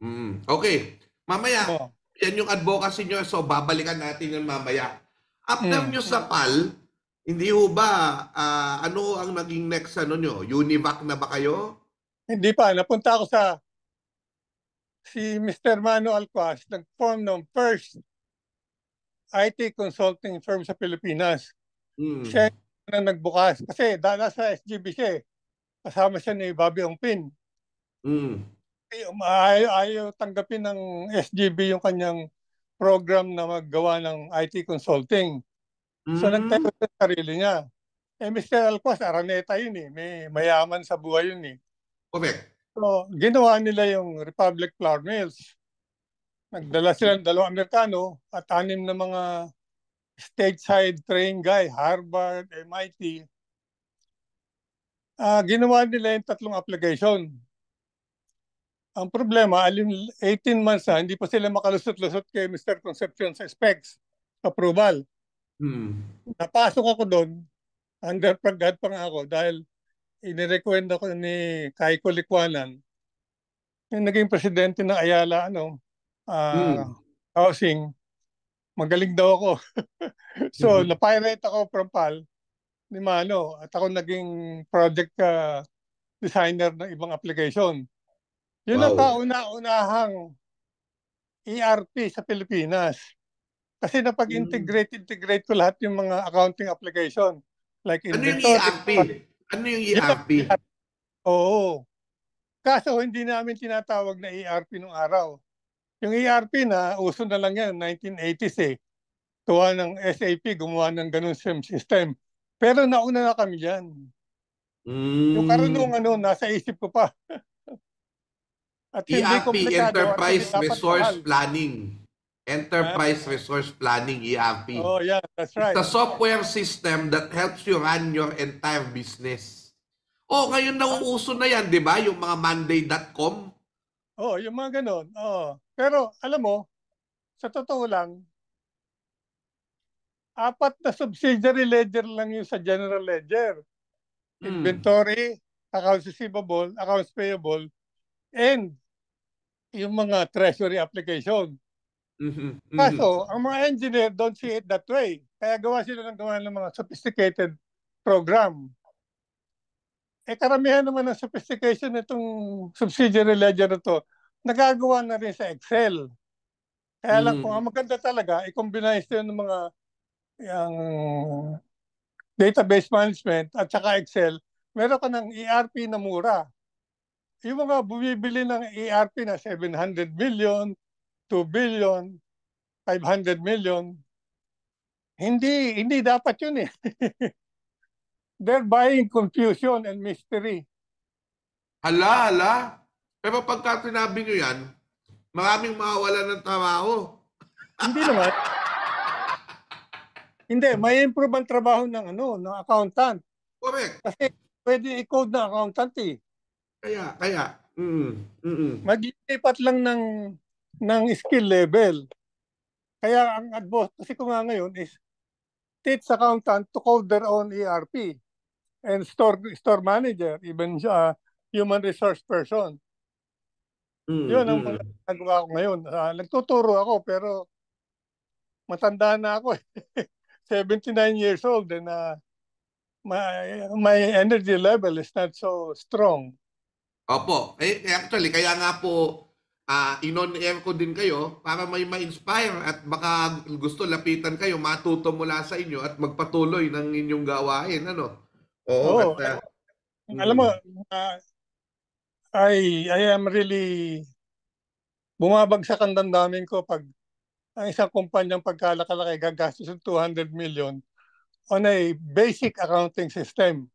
S1: Mm. Okay. Mamaya,
S2: Oh.
S1: yan yung advocacy nyo. So, babalikan natin yan mamaya. After nyo sa PAL, hindi ho ba, ano ang naging next nyo? Univac na ba kayo?
S2: Hindi pa. Napunta ako si Mr. Mano Alcuaz, nag-form ng first IT consulting firm sa Pilipinas.
S1: Mm.
S2: Siya na nagbukas. Kasi nasa SGB siya Kasama siya ni Bobby Ongpin.
S1: Mm.
S2: Ayaw tanggapin ng SGB yung kanyang program na maggawa ng IT consulting. So nagtayo sa sarili niya. Mr. Alcuaz, Araneta yun May mayaman sa buhay yun
S1: Correct.
S2: So ginawa nila yung Republic Flour Mills. Nagdala sila ng 2 Amerikano at 6 na mga stateside trained guy, Harvard, MIT. Ginawa nila yung 3 application. Ang problema, 18 months hindi pa sila makalusot-lusot kay Mr. Concepcion sa specs, approval. Napasok ako doon, undergrad pa nga ako dahil inirekwenda ko ni Kaiko Likwanan, yung naging presidente ng Ayala Housing. Magaling daw ako. So, napirate ako from PAL ni Mano at ako naging project designer ng ibang application. Yun ang kauna-unahang ERP sa Pilipinas. Kasi napag-integrate ko lahat yung mga accounting application. Like
S1: Ano yung
S2: inventory.
S1: ERP? Ano yung ERP?
S2: Oo. Kaso hindi namin tinatawag na ERP nung araw. Yung ERP na uso na lang yan, 1980s Tuwa ng SAP, gumawa ng ganun system. Pero nauna na kami dyan. Yung karunungan nasa isip ko pa. At
S1: ERP, Enterprise Resource Planning. Enterprise Resource Planning, ERP.
S2: Oh, yeah, that's right.
S1: It's a software system that helps you run your entire business. Ngayon nauuso na yan, di ba? Yung mga Monday.com.
S2: Yung mga ganun. Pero, alam mo, sa totoo lang, 4 na subsidiary ledger lang yung sa general ledger. Inventory, accounts receivable, accounts payable, and yung mga treasury application. Kaso, ang mga engineer don't see it that way. Kaya gawa ng mga sophisticated program. Karamihan naman ng sophistication nitong subsidiary ledger na to, nagagawa na rin sa Excel. Kaya lang kung ang maganda talaga, i-combine yun ng mga yung database management at saka Excel, meron ka ng ERP na mura. Yung mga bumibili ng ERP na 700 million, 2 billion, 500 million, hindi dapat yun They're buying confusion and mystery.
S1: Hala. Pero pagka sinabi nyo yan, maraming mawawala ng trabaho.
S2: Hindi naman. Hindi, may improve ang trabaho ng ng accountant.
S1: Correct.
S2: Kasi pwede i-code ng accountant eh.
S1: Kaya.
S2: Maglilipat lang ng skill level. Kaya ang advocacy ko nga ngayon is teach accountant to code their own ERP and store manager, even human resource person. Yun ang mga nagawa ko ngayon. Nagtuturo ako pero matanda na ako eh. 79 years old and my energy level is not so strong.
S1: Opo. Actually, kaya nga po, inon-air ko din kayo para may ma-inspire at baka gusto lapitan kayo, matuto mula sa inyo at magpatuloy ng inyong gawain. Ano? Oo.
S2: Alam mo, I am really bumabagsak ang damdamin ko pag ang isang kumpanyang pagkalakalaki gagastos ng 200 million on a basic accounting system.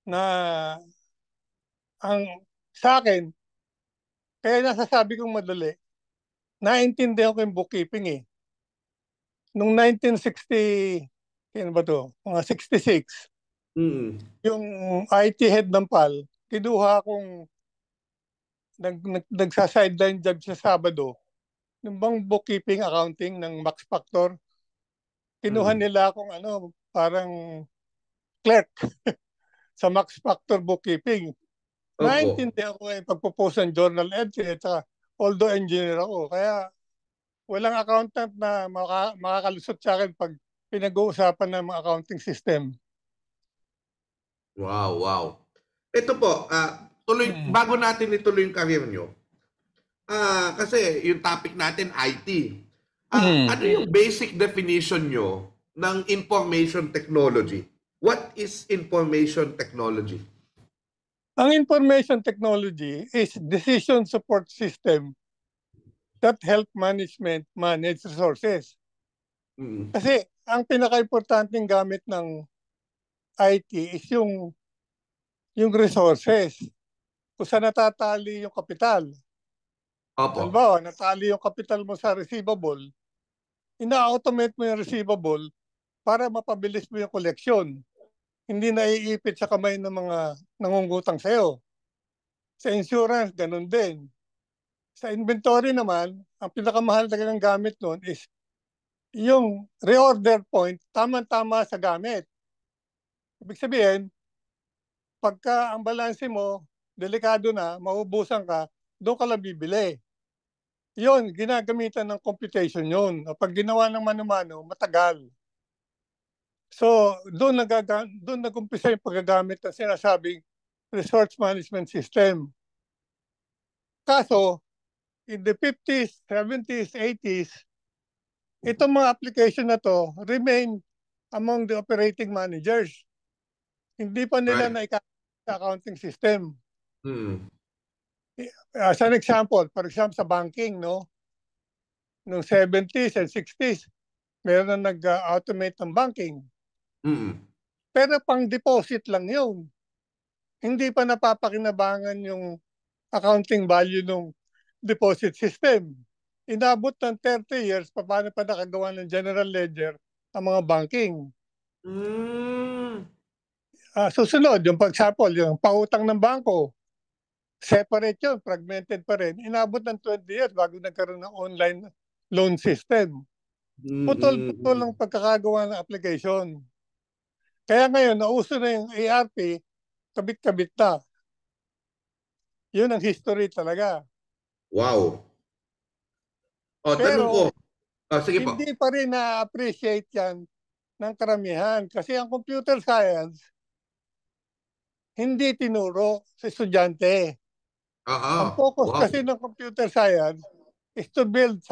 S2: Na ang sa akin, kaya nasasabi kong madali, naintindihan ko yung bookkeeping eh. Noong 1960, kailan ba to? Mga 66, yung IT head ng PAL, kinuha akong nagsa-sideline job sa Sabado, yung bang bookkeeping accounting ng Max Factor, kinuha nila akong parang clerk sa Max Factor bookkeeping. Naintindihan ko yung pagpo-post ng journal entry at saka although engineer ako. Kaya walang accountant na makakalusot sa akin pag pinag-uusapan ng mga accounting system.
S1: Wow. Ito po, bago natin ituloy yung career nyo, kasi yung topic natin, IT. Ano yung basic definition nyo ng information technology? What is information technology?
S2: Ang information technology is decision support system that help management manage resources. Kasi ang pinaka-importanting gamit ng IT is yung resources. Kung saan natatali yung kapital. Halimbawa, natali yung kapital mo sa receivable, ina-automate mo yung receivable para mapabilis mo yung collection. Hindi naiipit sa kamay ng mga nangungutang sa'yo. Sa insurance, ganun din. Sa inventory naman, ang pinakamahal talagang gamit nun is yung reorder point, tama-tama sa gamit. Ibig sabihin, pagka ang balanse mo, delikado na, maubusan ka, doon ka lang bibili. Yun, ginagamitan ng computation yun. Pag ginawa ng mano-mano, matagal. So, doon nag-umpisa yung paggagamit ng sinasabing resource management system. Kaso, in the 50s, 70s, 80s, itong mga application na to remain among the operating managers. Hindi pa nila na-ikakamit sa accounting system. As an example, for example, sa banking, no? Noong 70s and 60s, meron na nag-automate ng banking. Pero pang deposit lang yun. Hindi pa napapakinabangan yung accounting value ng deposit system. Inabot ng 30 years, paano pa nakagawa ng general ledger ang mga banking. Susunod, yung example, yung pautang ng bangko, separate yun, fragmented pa rin. Inabot ng 20 years bago nagkaroon ng online loan system. Putol-putol ang pagkakagawa ng application. Kaya ngayon, nauso na yung ERP, kabit-kabit na. Yun ang history talaga.
S1: Wow. Tanong
S2: Pero,
S1: ko. Sige po.
S2: hindi pa rin na-appreciate yan ng karamihan. Kasi ang computer science, hindi tinuro sa estudyante. Ang focus kasi ng computer science is to build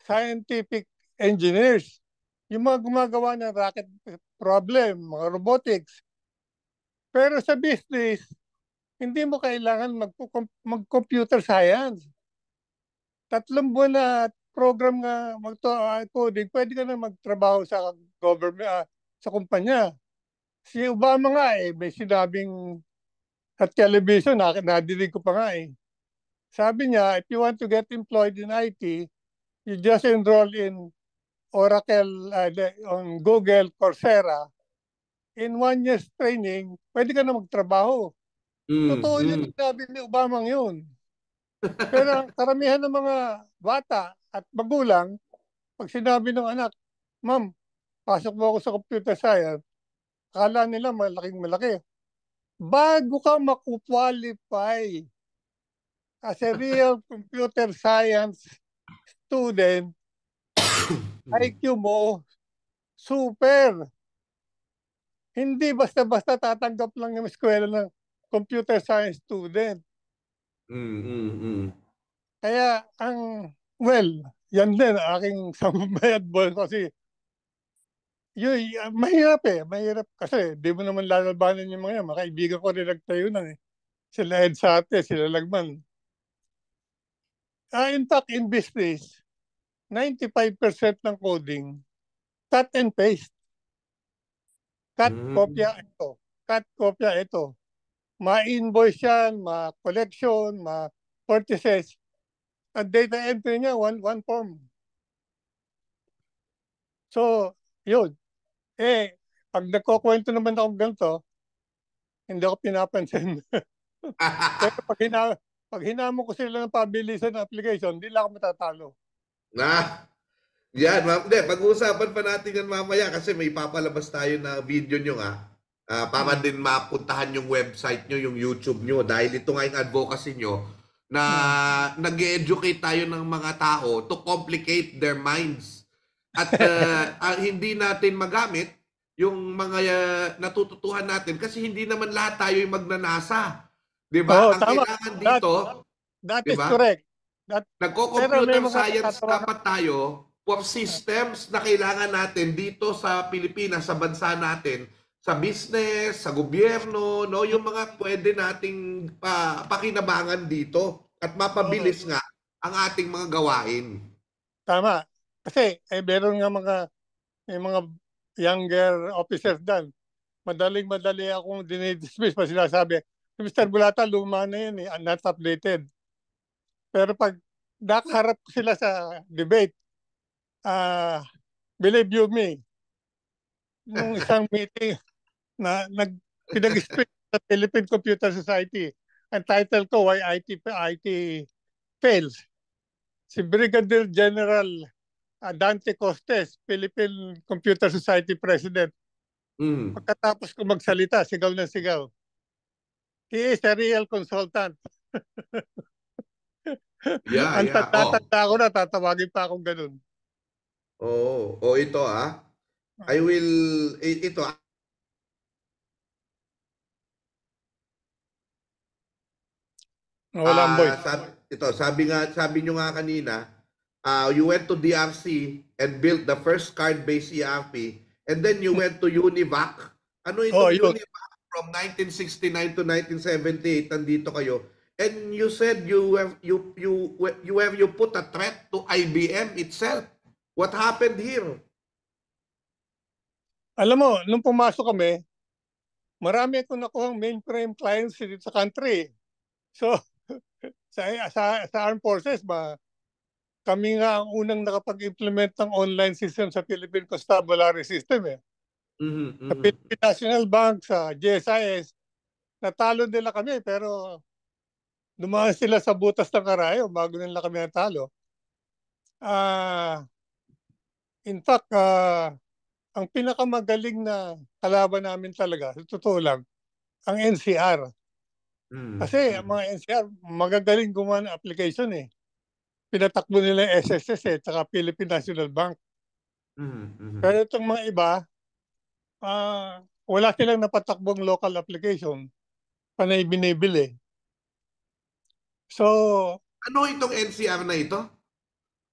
S2: scientific engineers. Yung mga gumagawa ng rocket problem, mga robotics. Pero sa business, hindi mo kailangan mag-computer science. 3 buwan na program nga mag-coding, pwede ka na magtrabaho sa government, sa kumpanya. Si Obama nga may sinabing at television, nadinig ko pa nga Sabi niya, if you want to get employed in IT, you just enroll in Oracle, on Google, Coursera. In 1 year's training, pwede ka na magtrabaho. Totoo yung sinabi ni Obama yun. Pero ang karamihan ng mga bata at magulang, pag sinabi ng anak, Ma'am, pasok mo ako sa computer science, akala nila malaking malaki. Bago ka makukwalify as a real computer science student, IQ mo, super. Hindi basta-basta tatanggap lang yung eskwela ng computer science student. Kaya yan din aking sambayad boy kasi mahirap kasi di mo naman lalabanan yung mga yan. Makaibigan ko rin nagtayo na Sila Ed Sate, sila Lagman. In fact, in business, 95% ng coding, cut and paste. Cut, kopya ito. Cut, kopya ito. Ma-invoice yan, ma-collection, ma-purchases. At data entry niya, one form. So, yun. Pag nagkukwento naman ako ganito, hindi ako pinapansin. Pero pag hinamon ko sila ng pabilisan ng application, hindi lang ako matatalo.
S1: Yan, ma'am. Pag-uusapan pa natin yan mamaya kasi may papalabas tayo na video nyo para din mapuntahan yung website nyo, yung YouTube nyo. Dahil ito nga yung advocacy nyo na nag-educate tayo ng mga tao to complicate their minds. At hindi natin magamit yung mga natututuhan natin kasi hindi naman lahat tayo yung magnanasa. Diba? Ang kailangan dito,
S2: that is correct.
S1: Nagko-computer science dapat tayo for systems na kailangan natin dito sa Pilipinas, sa bansa natin, sa business, sa gobyerno, no, yung mga pwede nating pakinabangan dito at mapabilis nga ang ating mga gawain.
S2: Tama. Kasi meron nga may mga younger officers dan. Madaling-madali akong dinidismiss pa sinasabi, Mr. Bulata, luma na yun not updated. Pero pag nakaharap sila sa debate, believe you me, nung isang meeting na pinag-speak sa Philippine Computer Society, ang title ko, Why IT Fails. Si Brigadier General Dante Costes, Philippine Computer Society President, pagkatapos ko magsalita, sigaw ng sigaw. He is a real consultant. Ang tanda ko na, tatawagin pa akong ganun.
S1: Ito I will, ito
S2: Walang voice.
S1: Sabi nyo nga kanina, you went to DRC and built the first card-based ERP and then you went to Univac. Ano ito Univac? From 1969 to 1978, nandito kayo. And you said you put a threat to IBM itself. What happened here?
S2: Alam mo, nung pumasok kami, marami akong nakuhang mainframe clients dito sa country. So, sa Armed Forces, kami nga ang unang nakapag-implement ng online system sa Philippine Constabulary System. Sa Philippine National Bank, sa GSIS, natalo nila kami pero dumaan sila sa butas ng karayo bago nila kami natalo. In fact, ang pinakamagaling na kalaban namin talaga, sa totoo lang, ang NCR. Kasi ang mga NCR, magagaling gumawa ng application Pinatakbo nila yung SSS tsaka Philippine National Bank. Pero itong mga iba, wala silang napatakbong local application. Panay binibili. So,
S1: ano itong NCR na ito?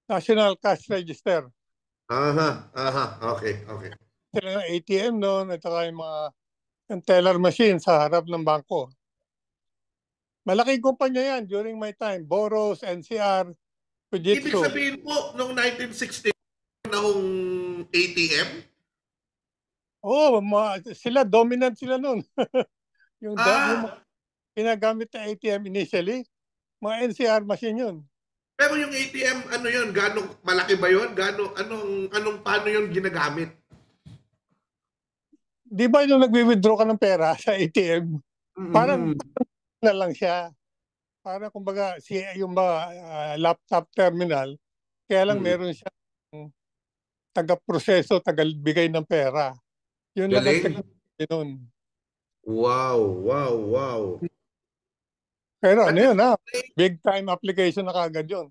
S2: National Cash Register.
S1: Okay.
S2: Sila ng ATM noon at saka yung mga teller machine sa harap ng bangko. Malaking kumpanya yan during my time. Boros, NCR, Fujitsu.
S1: Ibig sabihin po, noong 1960 na ATM?
S2: Oo, sila dominant sila noon. Yung
S1: Ah,
S2: mga ginagamit na ATM initially, mga NCR machine yun.
S1: pero yung ATM, ano yun? Gano'ng malaki ba yun? Paano yun ginagamit?
S2: Di ba yung nagwi-withdraw ka ng pera sa ATM, parang
S1: Mm-mm.
S2: na lang siya. Parang kumbaga yung mga laptop terminal, kaya lang
S1: Mm.
S2: meron siya taga-proseso, taga-bigay ng pera. Yun lang ang
S1: Galing.
S2: technology nun.
S1: Wow, wow, wow.
S2: Pero
S1: At
S2: ano yun
S1: least,
S2: big time application na kagad yun.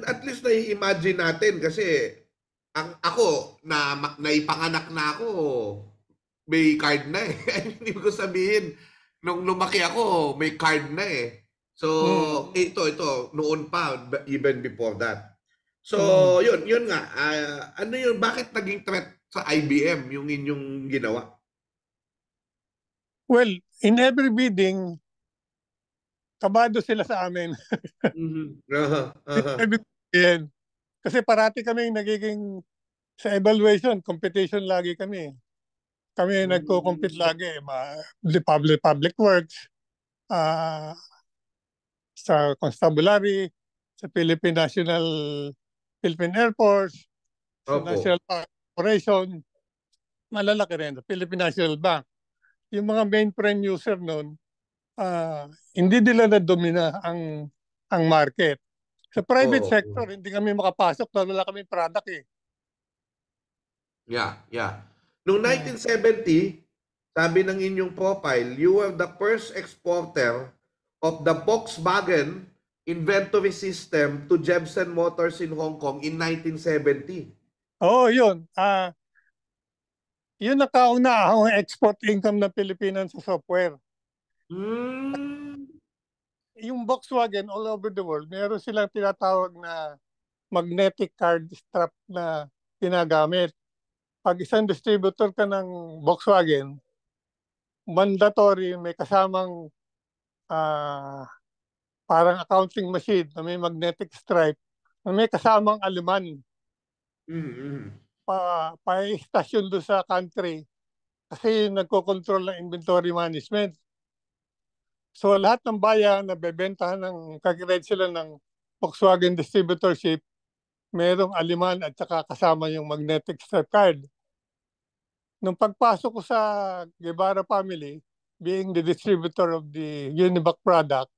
S1: at least nai-imagine natin kasi ako naipanganak na ako, may card na eh. Hindi ko sabihin nung lumaki ako, may card na eh. So,
S2: Mm.
S1: ito noon pa even before that. So,
S2: Mm.
S1: yun nga. Ano yun, bakit naging threat sa IBM yung inyong ginawa?
S2: Well, in every bidding, kabado sila sa amin.
S1: Mhm. Aha, aha.
S2: Ibig sabihin, kasi parati kami nagiging sa evaluation, competition lagi kami. Kami nagko-compete
S1: Mm.
S2: lagi, the public works, ah, sa constabulary, sa Philippine Air Force, sa
S1: Opo.
S2: National Park Corporation, malalaki rin, sa Philippine National Bank. Yung mga mainframe user nun, hindi nila na-domina ang market. Sa private
S1: Oo.
S2: sector, hindi kami makapasok dahil wala kami product eh.
S1: Yeah, yeah. Noong
S2: Hmm.
S1: 1970, sabi ng inyong profile, you were the first exporter of the Volkswagen inventory system to Jebsen Motors in Hong Kong in 1970.
S2: Oo, yun. Yun ang kauna-ahang export income ng Pilipinas sa software.
S1: Hmm.
S2: Yung Volkswagen all over the world, meron silang tinatawag na magnetic card strap na ginagamit. Pag isang distributor ka ng Volkswagen, mandatory may kasamang ah, parang accounting machine na may magnetic stripe na may kasamang aleman
S1: Mm-hmm.
S2: pa-station doon sa country kasi yung nagko-control ng inventory management. So lahat ng bayan na bebentahan kag-ride sila ng Volkswagen distributorship, merong aliman at saka kasama yung magnetic stripe card. Nung pagpasok ko sa Guevara family, being the distributor of the Univac product,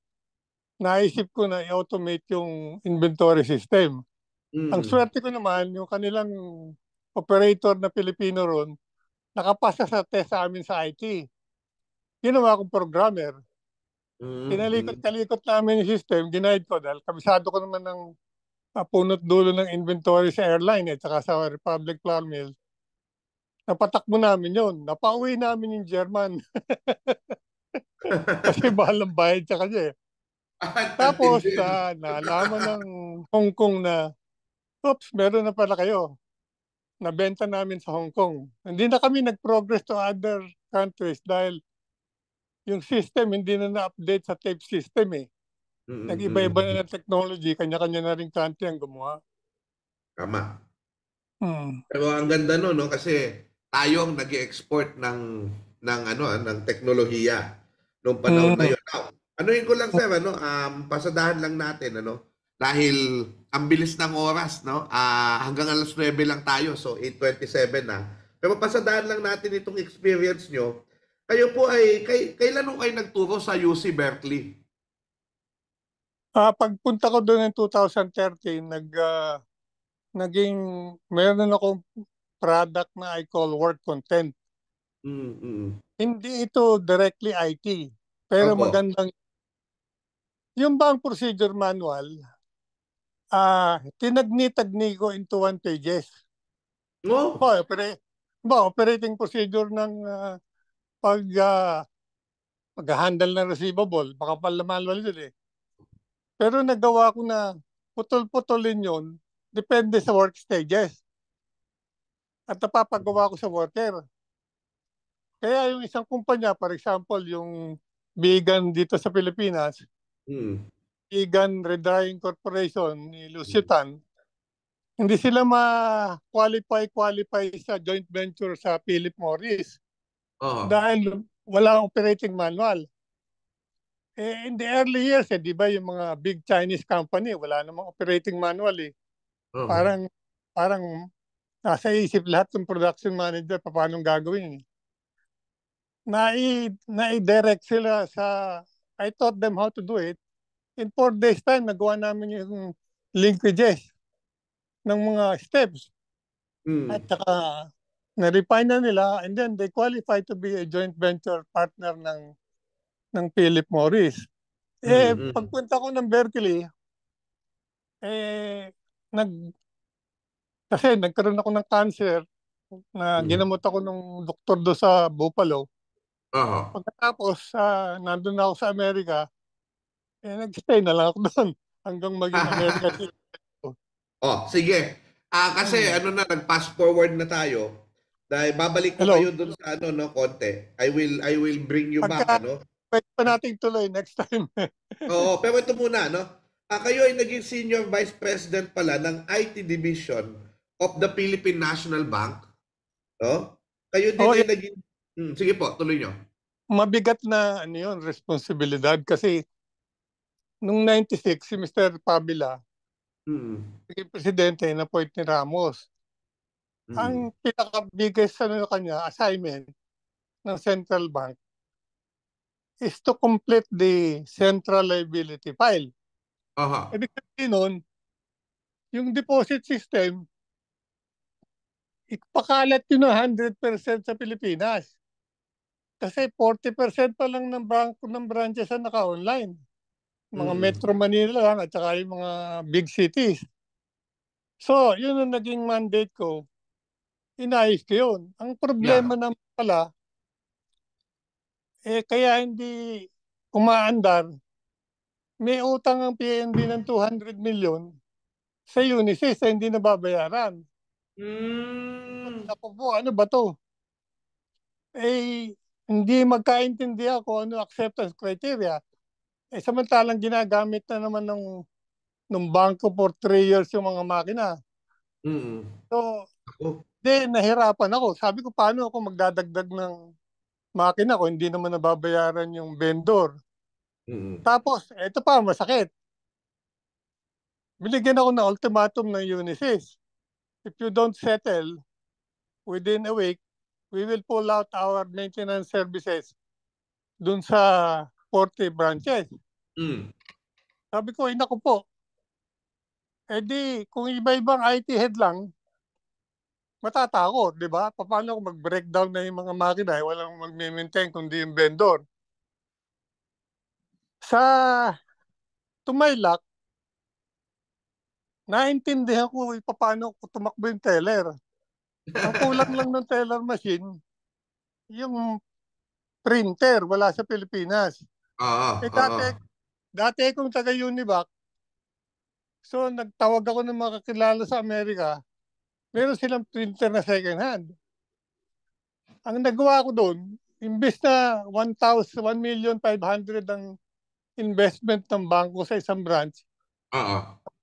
S2: naisip ko na i-automate yung inventory system. Ang
S1: Mm.
S2: swerte ko naman, yung kanilang operator na Pilipino ron, nakapasa sa test sa amin sa IT. Ginawa akong programmer.
S1: Mm-hmm.
S2: Kinalikot-kalikot namin yung system, ginaid ko dahil kabisado ko naman ng punot dulo ng inventory sa airline at saka sa Republic Flour Mill. Napatakbo namin yun. Napauwi namin yung German kasi mahal ang bayad sa kanya eh.
S1: Ang
S2: Tapos
S1: tindi, no?
S2: nalaman ng Hong Kong na, oops, meron na pala kayo. Nabenta namin sa Hong Kong. Hindi na kami nag-progress to other countries dahil yung system hindi na na-update sa tape system eh. Nag-iba-iba
S1: Mm-hmm.
S2: na ng technology, kanya-kanya na rin country ang gumawa.
S1: Tama.
S2: Hmm.
S1: Pero ang ganda no kasi tayo ang nag-export ng teknolohiya noong panahon na
S2: Hmm.
S1: yon. Now, anuhin ko lang sir pasadahan lang natin dahil ang bilis ng oras no. Hanggang alas 9 lang tayo so 8:27 na. Pero pasadahan lang natin itong experience nyo. Kayo po ay kailan ho kayo nagturo sa UC Berkeley?
S2: Pagpunta ko doon ng 2013, naging, meron akong product na I call work content.
S1: Mm.
S2: Hindi ito directly IT, pero
S1: Opo.
S2: magandang, yung bang procedure manual, tinagni-tagni ko into one pages.
S1: No?
S2: Operating procedure ng pag mag-handle ng receivable, makapal na manual yun eh. Pero nagawa ko na putol-putulin yun, depende sa work stages. At napapagawa ko sa worker. Kaya yung isang kumpanya, for example, yung Bigan dito sa Pilipinas,
S1: Mm.
S2: Bigan Redrying Corporation ni Lucio Tan, hindi sila qualify sa joint venture sa Philip Morris
S1: Oo.
S2: dahil wala operating manual. In the early years, di ba yung mga big Chinese company, wala namang operating manual eh.
S1: Oo.
S2: Parang nasa isip lahat ng production manager paano gagawin. Nai-direct sila I taught them how to do it. In 4 days time, nagawa namin yung linkages ng mga steps.
S1: Mm.
S2: At saka na-refine na nila and then they qualify to be a joint venture partner ng Philip Morris. Pagpunta ko ng Berkeley, kasi nagkaroon ako ng cancer na ginamot ako ng doktor do sa Buffalo.
S1: Oo.
S2: Pagkatapos, nandun na ako sa Amerika, nag-stay na lang ako doon hanggang maging American citizen.
S1: Oh, sige. Kasi nag-fast forward na tayo. Dahil babalik ko
S2: Hello?
S1: kayo dun sa konti. I will bring you back,
S2: Pwede pa nating tuloy next time.
S1: Oo, pero ito muna, kayo ay naging Senior Vice President pala ng IT Division of the Philippine National Bank. No? Kayo din ay naging... sige po, tuloy nyo.
S2: Mabigat na responsibilidad kasi nung 96, si Mr. Pabila, naging presidente na point ni Ramos. Ang pinaka-biggest kanya assignment ng Central Bank is to complete the central liability file. Ibig sabihin nun, yung deposit system, ipakalat yun na 100% sa Pilipinas. Kasi 40% pa lang ng branches na naka-online. Mga Metro Manila lang at saka yung mga big cities. So, yun ang naging mandate ko. Inayos ko yun. Ang problema naman pala, kaya hindi umaandar, may utang ang PNB ng 200 million sa Unisys na hindi nababayaran. Ako po, ano ba to? Hindi magkaintindi ako ano acceptance criteria. Samantalang ginagamit na naman ng bangko for 3 years yung mga makina. So, nahirapan ako. Sabi ko, paano ako magdadagdag ng makina ko? Hindi naman nababayaran yung vendor. Tapos, ito pa, masakit. Binigyan ako ng ultimatum ng Unisys. If you don't settle within a week, we will pull out our maintenance services dun sa 40 branches. Sabi ko, naku po. Kung iba-ibang IT head lang, matatakot, di ba? Paano kung mag-breakdown na yung mga makina, walang mag-maintain kundi yung vendor. To my luck, naintindihan ko paano tumakbo yung teller. Ang kulang lang ng teller machine, yung printer, wala sa Pilipinas. Dati kung taga-Univac, so nagtawag ako ng mga kakilala sa Amerika, meron silang printer na second hand. Ang nagawa ko doon, imbes na 1,500,000 ang investment ng bangko sa isang branch,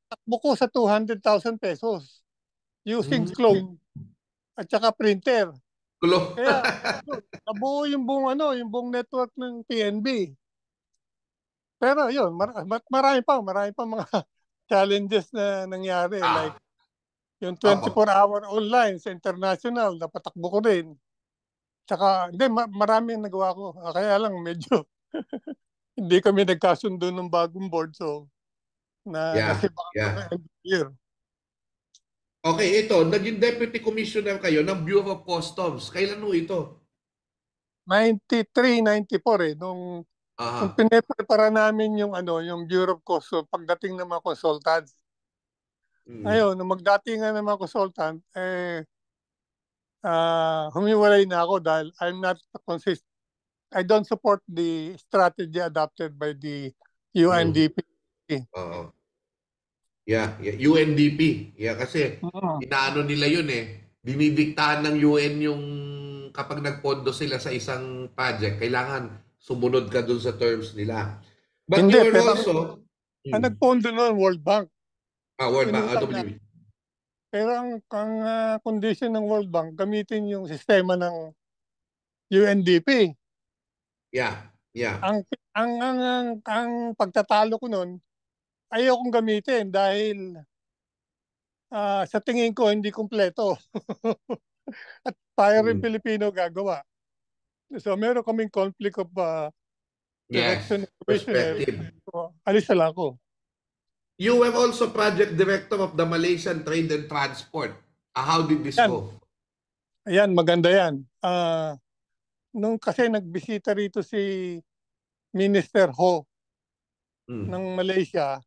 S2: takbo ko sa 200,000 pesos using clone at saka printer. Kaya nabuo yung buong network ng PNB. Pero yun, marami pa mga challenges na nangyari. Like yung 24-hour online sa international, napatakbo ko rin. Tsaka, maraming nagawa ko. Kaya lang medyo hindi kami nagkasundo ng bagong board. So, nasiba ko ng end of year.
S1: Okay, ito, naging Deputy Commissioner kayo ng Bureau of Customs. Kailan mo ito?
S2: 93, 94 nung pinaprepara namin yung Bureau of Customs pagdating ng mga consultants. Ngayon, nung magdatingan ng mga consultant, humiwalay na ako dahil I don't support the strategy adopted by the UNDP.
S1: UNDP. Kasi inaano nila yun dinidiktahan ng UN yung kapag nagpondo sila sa isang project, kailangan sumunod ka dun sa terms nila. But
S2: Hindi,
S1: you were also...
S2: nagpondo noon, World Bank.
S1: World Bank,
S2: Pero ang condition ng World Bank, gamitin yung sistema ng UNDP.
S1: Yeah. Yeah.
S2: Ang pagtatalo ko nun, ayaw kong gamitin dahil sa tingin ko hindi kumpleto. At tayo rin Pilipino gagawa. So meron kaming conflict of
S1: Yes.
S2: direction of commissioner.
S1: Perspective.
S2: So, alis na lang ako.
S1: You were also project director of the Malaysian Trade and Transport. How did this
S2: Yan.
S1: go?
S2: Ayan, maganda yan. Nung kasi nagbisita rito si Minister Ho ng Malaysia,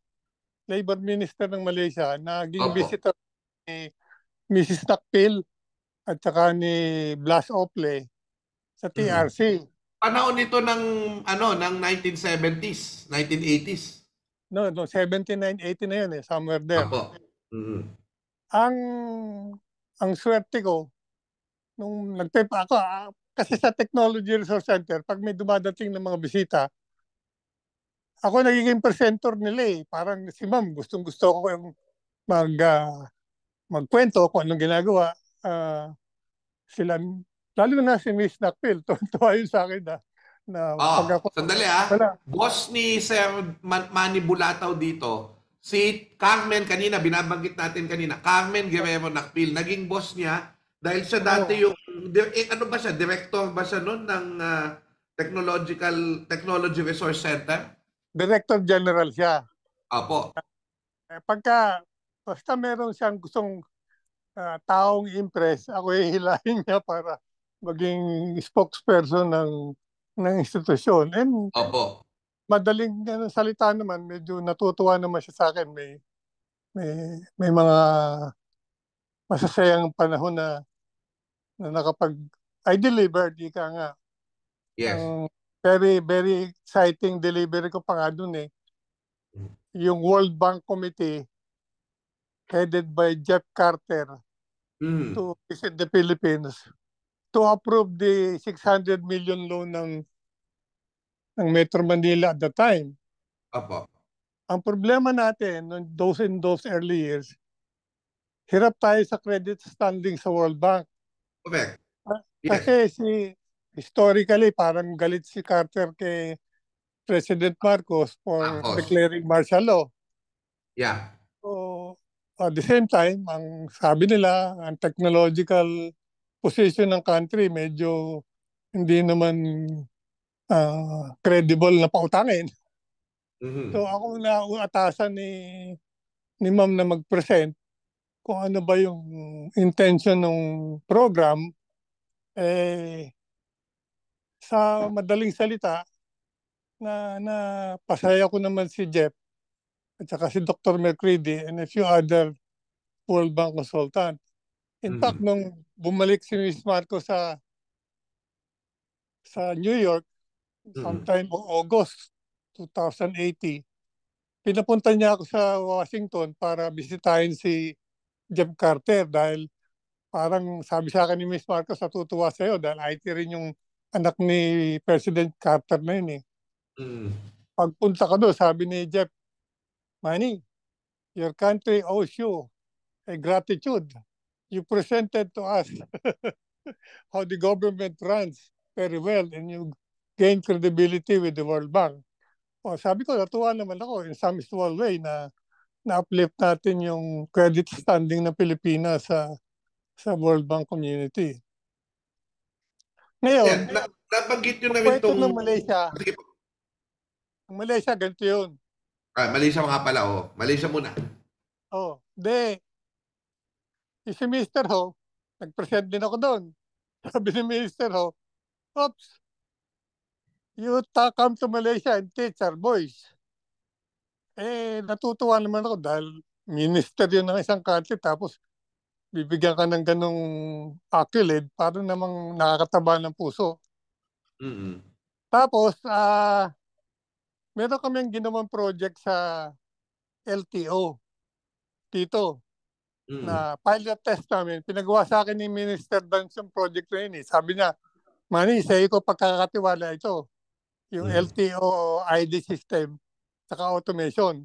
S2: Labor Minister ng Malaysia, naging
S1: Opo.
S2: visitor ni Mrs. Nakpil at saka ni Blas Ople sa TRC.
S1: Panahon ito ng ng 1970s, 1980s.
S2: No, 79, 80 na yun somewhere there.
S1: Opo.
S2: Ang swerte ko, nung nagpepa ako, kasi sa Technology Resource Center, pag may dumadating ng mga bisita, ako nagiging presenter nila Parang si ma'am, gustong-gusto ko yung magkwento kung anong ginagawa. Sila, lalo na si Miss Nakpil, tuwa yun sa akin na pag ako,
S1: Sandali boss ni Sir Manny Bulataw dito, si Carmen kanina, binabanggit natin kanina, Carmen Guerrero Nakpil, naging boss niya dahil siya dati yung, ano ba siya, director ba siya noon ng Technology Resource Center?
S2: Director General siya.
S1: Opo.
S2: Basta meron siyang gustong taong impress, ako hihilahin niya para maging spokesperson ng institusyon. And
S1: Opo.
S2: madaling salita naman, medyo natutuwa naman siya sa akin. May mga masasayang panahon na I delivered, ika nga.
S1: Yes.
S2: Very, very exciting delivery ko pa nga dun Yung World Bank Committee headed by Jeff Carter to visit the Philippines to approve the 600 million loan ng Metro Manila at the time.
S1: Opo.
S2: Ang problema natin in those early years, hirap tayo sa credit standing sa World Bank.
S1: Correct. Yes.
S2: Kasi historically, parang galit si Carter kay President Marcos for declaring martial law.
S1: Yeah.
S2: So, at the same time, ang sabi nila, ang technological position ng country medyo hindi naman credible na pautangin. So ako na atasan ni ma'am na mag-present kung ano ba yung intention ng program. Sa madaling salita, na pasaya ko naman si Jeff at saka si Dr. Mercredi and a few other World Bank consultant. In fact, nung bumalik si Ms. Marcos sa New York, sometime August 2080, pinapunta niya ako sa Washington para bisitahin si Jeff Carter dahil parang sabi sa akin ni Ms. Marcos, natutuwa sa'yo dahil IT rin yung anak ni President Carter na yun Pagpunta ko doon, sabi ni Jeff, Manny, your country owes you a gratitude. You presented to us how the government runs very well and you gain credibility with the World Bank. Sabi ko, natuwa naman ako in some small way na na-uplift natin yung credit standing ng Pilipinas sa World Bank community. Ngayon,
S1: nabanggit nyo na rin itong...
S2: ng Malaysia. Ang Malaysia, ganito yun.
S1: Malaysia nga pala, Malaysia muna.
S2: Si Mr. Ho, nag-present din ako doon. Sabi ni Mr. Ho, oops, you come to Malaysia and teach our boys. Natutuwa naman ako dahil minister yun ng isang country tapos bibigyan ka ng ganong accolade para namang nakakataba ng puso. Tapos, meron kaming ginawang project sa LTO dito na pilot test namin. Pinagawa sa akin ni Minister Dance yung project na yun Sabi niya, Manny, sa'yo ko pagkakatiwala ito. Yung LTO ID system saka automation.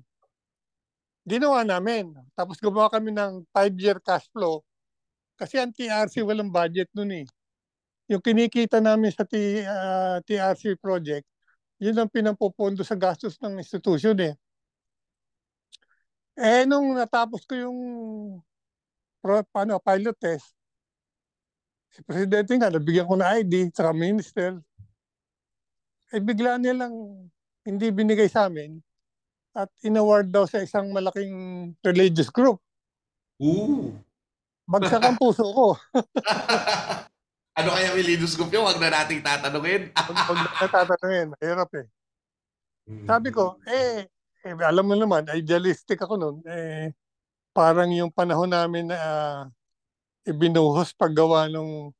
S2: Ginawa namin. Tapos gumawa kami ng 5-year cash flow kasi ang TRC walang budget nun eh. Yung kinikita namin sa TRC project, yun ang pinampupondo sa gastos ng institution eh. Nung natapos ko yung pilot test, si Presidente nga, nabigyan ko na ID, saka minister, bigla nilang hindi binigay sa amin at inaward daw sa isang malaking religious group.
S1: Ooh.
S2: Bagsak ang puso ko.
S1: Ano kaya religious group yun? Huwag na nating tatanungin.
S2: Pag natatanungin, mahirap eh. Sabi ko, alam mo naman, idealistic ako nun. Parang yung panahon namin na ibinuhos paggawa ng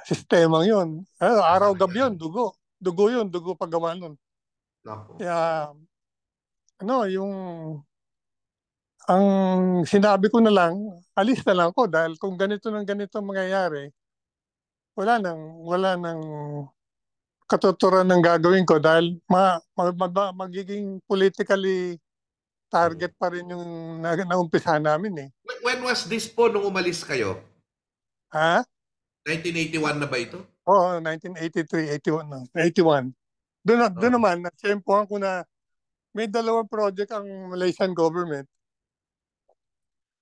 S2: sistemang yun. Araw-gabi yun, dugo. Dugo yun, dugo paggawa nun.
S1: Naku.
S2: Kaya, yung ang sinabi ko na lang, alis na lang ako dahil kung ganito ng ganito mangyayari, wala nang katuturan ng gagawin ko dahil magiging politically target pa rin yung naumpisa namin eh.
S1: When was this po nung umalis kayo?
S2: Ha?
S1: 1981 na ba ito?
S2: Oo, 1983, 81 na. 81. Doon naman, natsempohan ko na may dalawang project ang Malaysian government.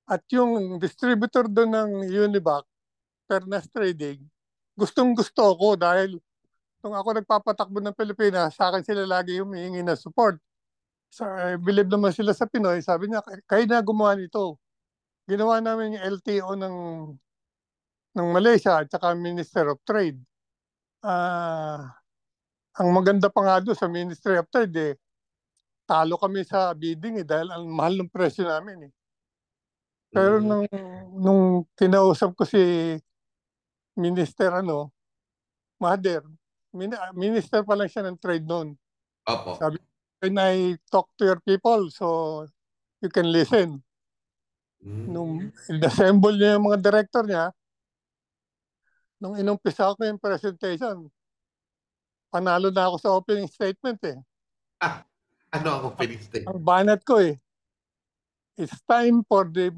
S2: At yung distributor doon ng Univac, Pernas Trading, gustong-gusto ko dahil nung ako nagpapatakbo ng Pilipinas, sa akin sila lagi humihingi ng support. Believe naman sila sa Pinoy, sabi niya, kayo na gumawa nito. Ginawa namin yung LTO ng Malaysia at saka Minister of Trade. Ang maganda pa nga doon sa Ministry of Trade, talo kami sa bidding dahil ang mahal ng presyo namin. Pero nung kinausap ko si Minister Mahathir, Minister pa lang siya ng trade noon.
S1: Opo.
S2: Sabi, when I talk to your people, so you can listen. Nung in-assemble niya yung mga director niya, nung inumpisa ko yung presentation, panalo na ako sa opening statement eh.
S1: Ano ang opening
S2: Ang
S1: statement?
S2: banat ko it's time for the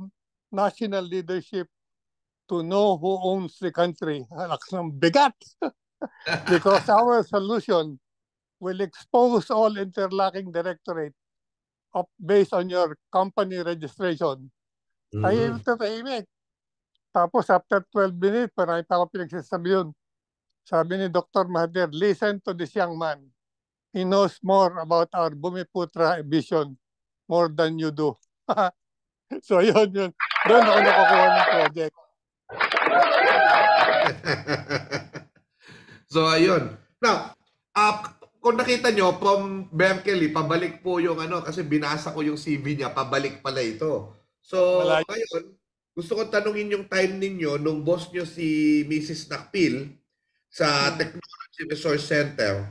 S2: national leadership to know who owns the country. Lakas ng bigat. Because our solution will expose all interlocking directorate based on your company registration. Ay, tahimik. Tapos after 12 minutes, parang pa ako pinagsasabi yun. Sabi ni Dr. Mahathir, listen to this young man. He knows more about our Bumiputra vision more than you do. So yun. Doon ako nakukuha ng project.
S1: So ayun. Now, kung nakita nyo, from Berkeley, pabalik po yung kasi binasa ko yung CV niya, pabalik pala ito. So,
S2: Malayo.
S1: ngayon, gusto ko tanungin yung time ninyo nung boss nyo si Mrs. Nakpil sa Technology Resource Center.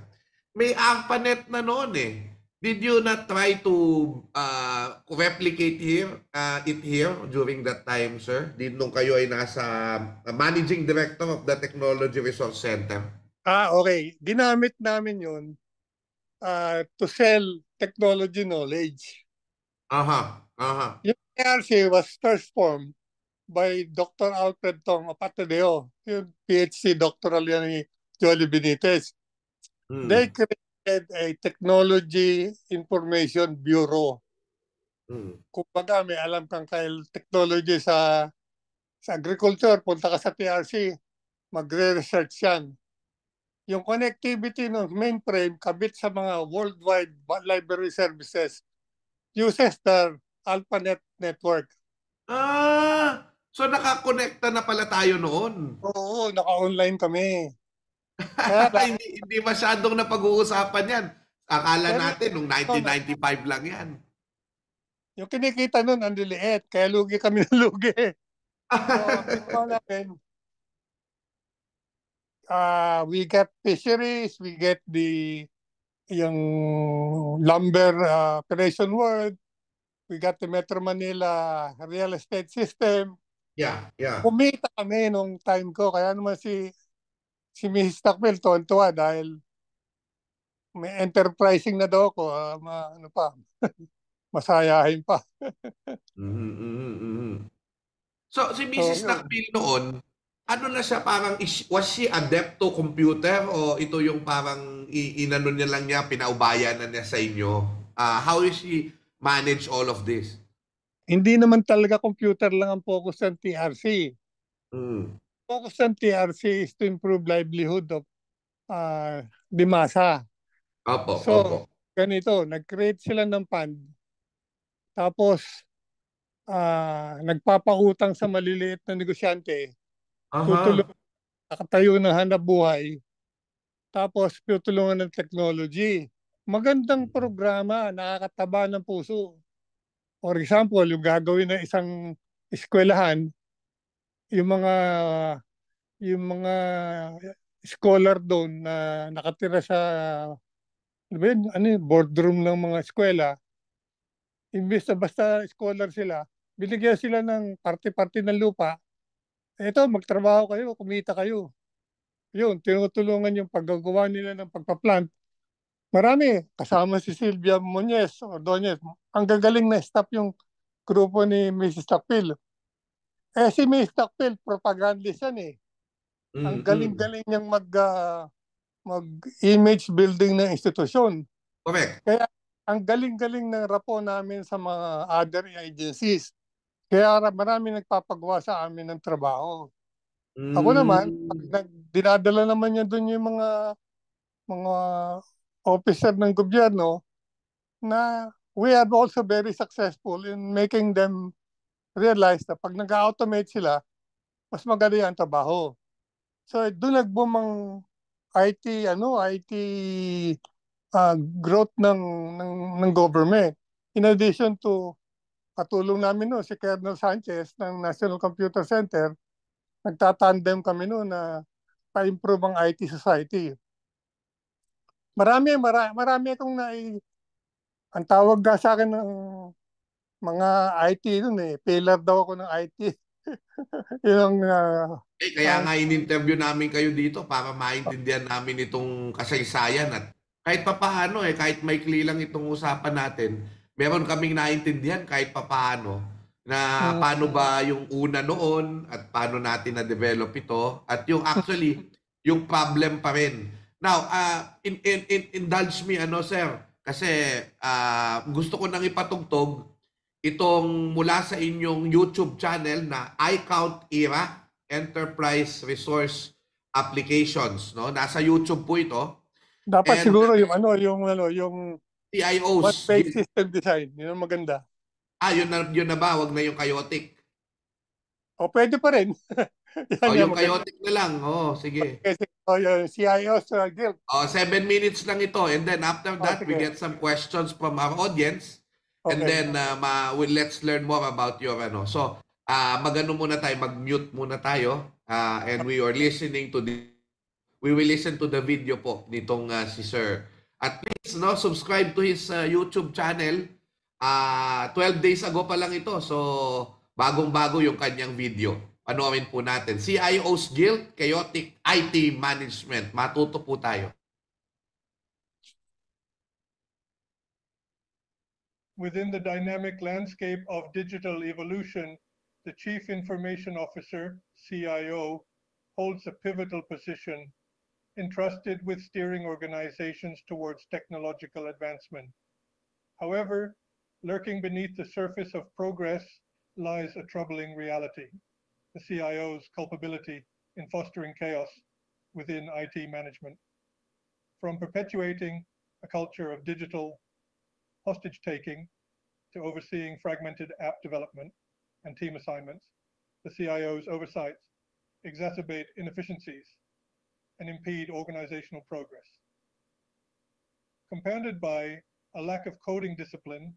S1: May ARPANET na noon eh. Did you not try to replicate it here during that time, sir? Nung kayo ay nasa Managing Director of the Technology Resource Center?
S2: Okay. Ginamit namin yun to sell technology knowledge. Yung PRC was first formed by Dr. Alfred Tong of Ateneo, yung PhD doctoral yan ni Jolie Benitez. They created a Technology Information Bureau. Kumbaga, may alam kang technology sa agriculture, punta ka sa TRC, magre-research yan. Yung connectivity ng mainframe kabit sa mga worldwide library services uses the ARPANET network.
S1: So nakakonekta na pala tayo noon.
S2: Oo, naka-online kami.
S1: Hindi masyadong napag-uusapan yan. Akala natin nung 1995 lang yan.
S2: Yung kinikita nun, ang liliit. Kaya lugi kami ng lugi. So, natin, we get fisheries, we get yung lumber operation world, we got the Metro Manila real estate system.
S1: Yeah.
S2: Kumita kami nung time ko. Kaya naman si Mrs. Takmil tuwan-tuwa dahil may enterprising na daw ako. masayahin pa.
S1: Mhm, mhm, mhm. So, si
S2: So,
S1: Mrs.
S2: yun.
S1: Nakpil noon, ano na siya parang, was she adept to computer o ito yung parang inano niya lang niya, pinaubayan na niya sa inyo? How is she manage all of this?
S2: Hindi naman talaga computer lang ang focus ng TRC.
S1: Mm.
S2: Focus ng TRC is to improve livelihood of the masa.
S1: Opo, opo.
S2: So, ganito, nag-create sila ng fund. Tapos, nagpapautang sa maliliit na negosyante. Tutulong,
S1: Aha.
S2: nakatayo ng hanap buhay. Tapos, tutulungan ng technology. Magandang programa, nakakataba ng puso. For example, yung gagawin ng isang eskwelahan, yung mga scholar doon na nakatira sa boardroom ng mga eskwela, imbes na basta scholar sila, binigyan sila ng parte-parte ng lupa. Eto, magtrabaho kayo, kumita kayo. Yun, tinutulungan yung paggagawa nila ng pagpa-plant. Marami, kasama si Silvia Muñez Ordonez. Ang gagaling na staff yung grupo ni Mrs. Takpil. Si Mrs. Takpil, propagandist yan eh. Ang
S1: Mm-mm.
S2: galing-galing niyang mag-image building ng institusyon.
S1: Correct.
S2: Kaya ang galing-galing ng rapo namin sa mga other agencies. Kaya marami nagpapagawa sa amin ng trabaho. Ako naman,
S1: Mm.
S2: dinadala naman niya doon yung mga officer ng gobyerno na we are also very successful in making them realize na pag nag-automate sila, mas maganda ang trabaho. So doon nag-boom ang IT growth ng government. In addition to katulong namin no si Colonel Sanchez ng National Computer Center, nagtatandem kami no na pa-improve ang IT society. Marami akong ang tawag nga sa akin ng mga IT dun pillar daw ako ng IT. Yun ang
S1: Kaya
S2: ang
S1: nga in-interview namin kayo dito para maintindihan namin itong kasaysayan at kahit papaano kahit maikli lang itong usapan natin, meron kaming naintindihan kahit papaano na
S2: mm,
S1: paano ba yung una noon at paano natin na-develop ito at yung actually yung problem pa rin. Now, indulge me sir, kasi gusto ko nang ipatugtog itong mula sa inyong YouTube channel na iCount Era Enterprise Resource Applications, no? Nasa YouTube po ito.
S2: dapat
S1: And
S2: siguro yung
S1: CIOs,
S2: web-based system design, yun ang maganda.
S1: yun na ba? Wag na yung chaotic.
S2: O pwede pa rin.
S1: O
S2: Yan
S1: yung
S2: yung maganda.
S1: chaotic na lang. sige.
S2: Kasi yung CIO's guild.
S1: 7 minutes lang ito. And then after that, we
S2: Sige.
S1: get some questions from our audience. And
S2: Okay.
S1: then let's learn more about your So, magano muna tayo, mag-mute muna tayo. And we are listening to we will listen to the video po nitong si Sir. At please, no, subscribe to his YouTube channel. 12 days ago pa lang ito. So, bagong-bago yung kanyang video. Panoorin po natin. CIO's Guild, Chaotic IT Management. Matuto po tayo.
S2: Within the dynamic landscape of digital evolution, the Chief Information Officer, CIO, holds a pivotal position, entrusted with steering organizations towards technological advancement. However, lurking beneath the surface of progress lies a troubling reality: the CIO's culpability in fostering chaos within IT management. From perpetuating a culture of digital hostage-taking to overseeing fragmented app development and team assignments, the CIO's oversights exacerbate inefficiencies and impede organizational progress. Compounded by a lack of coding discipline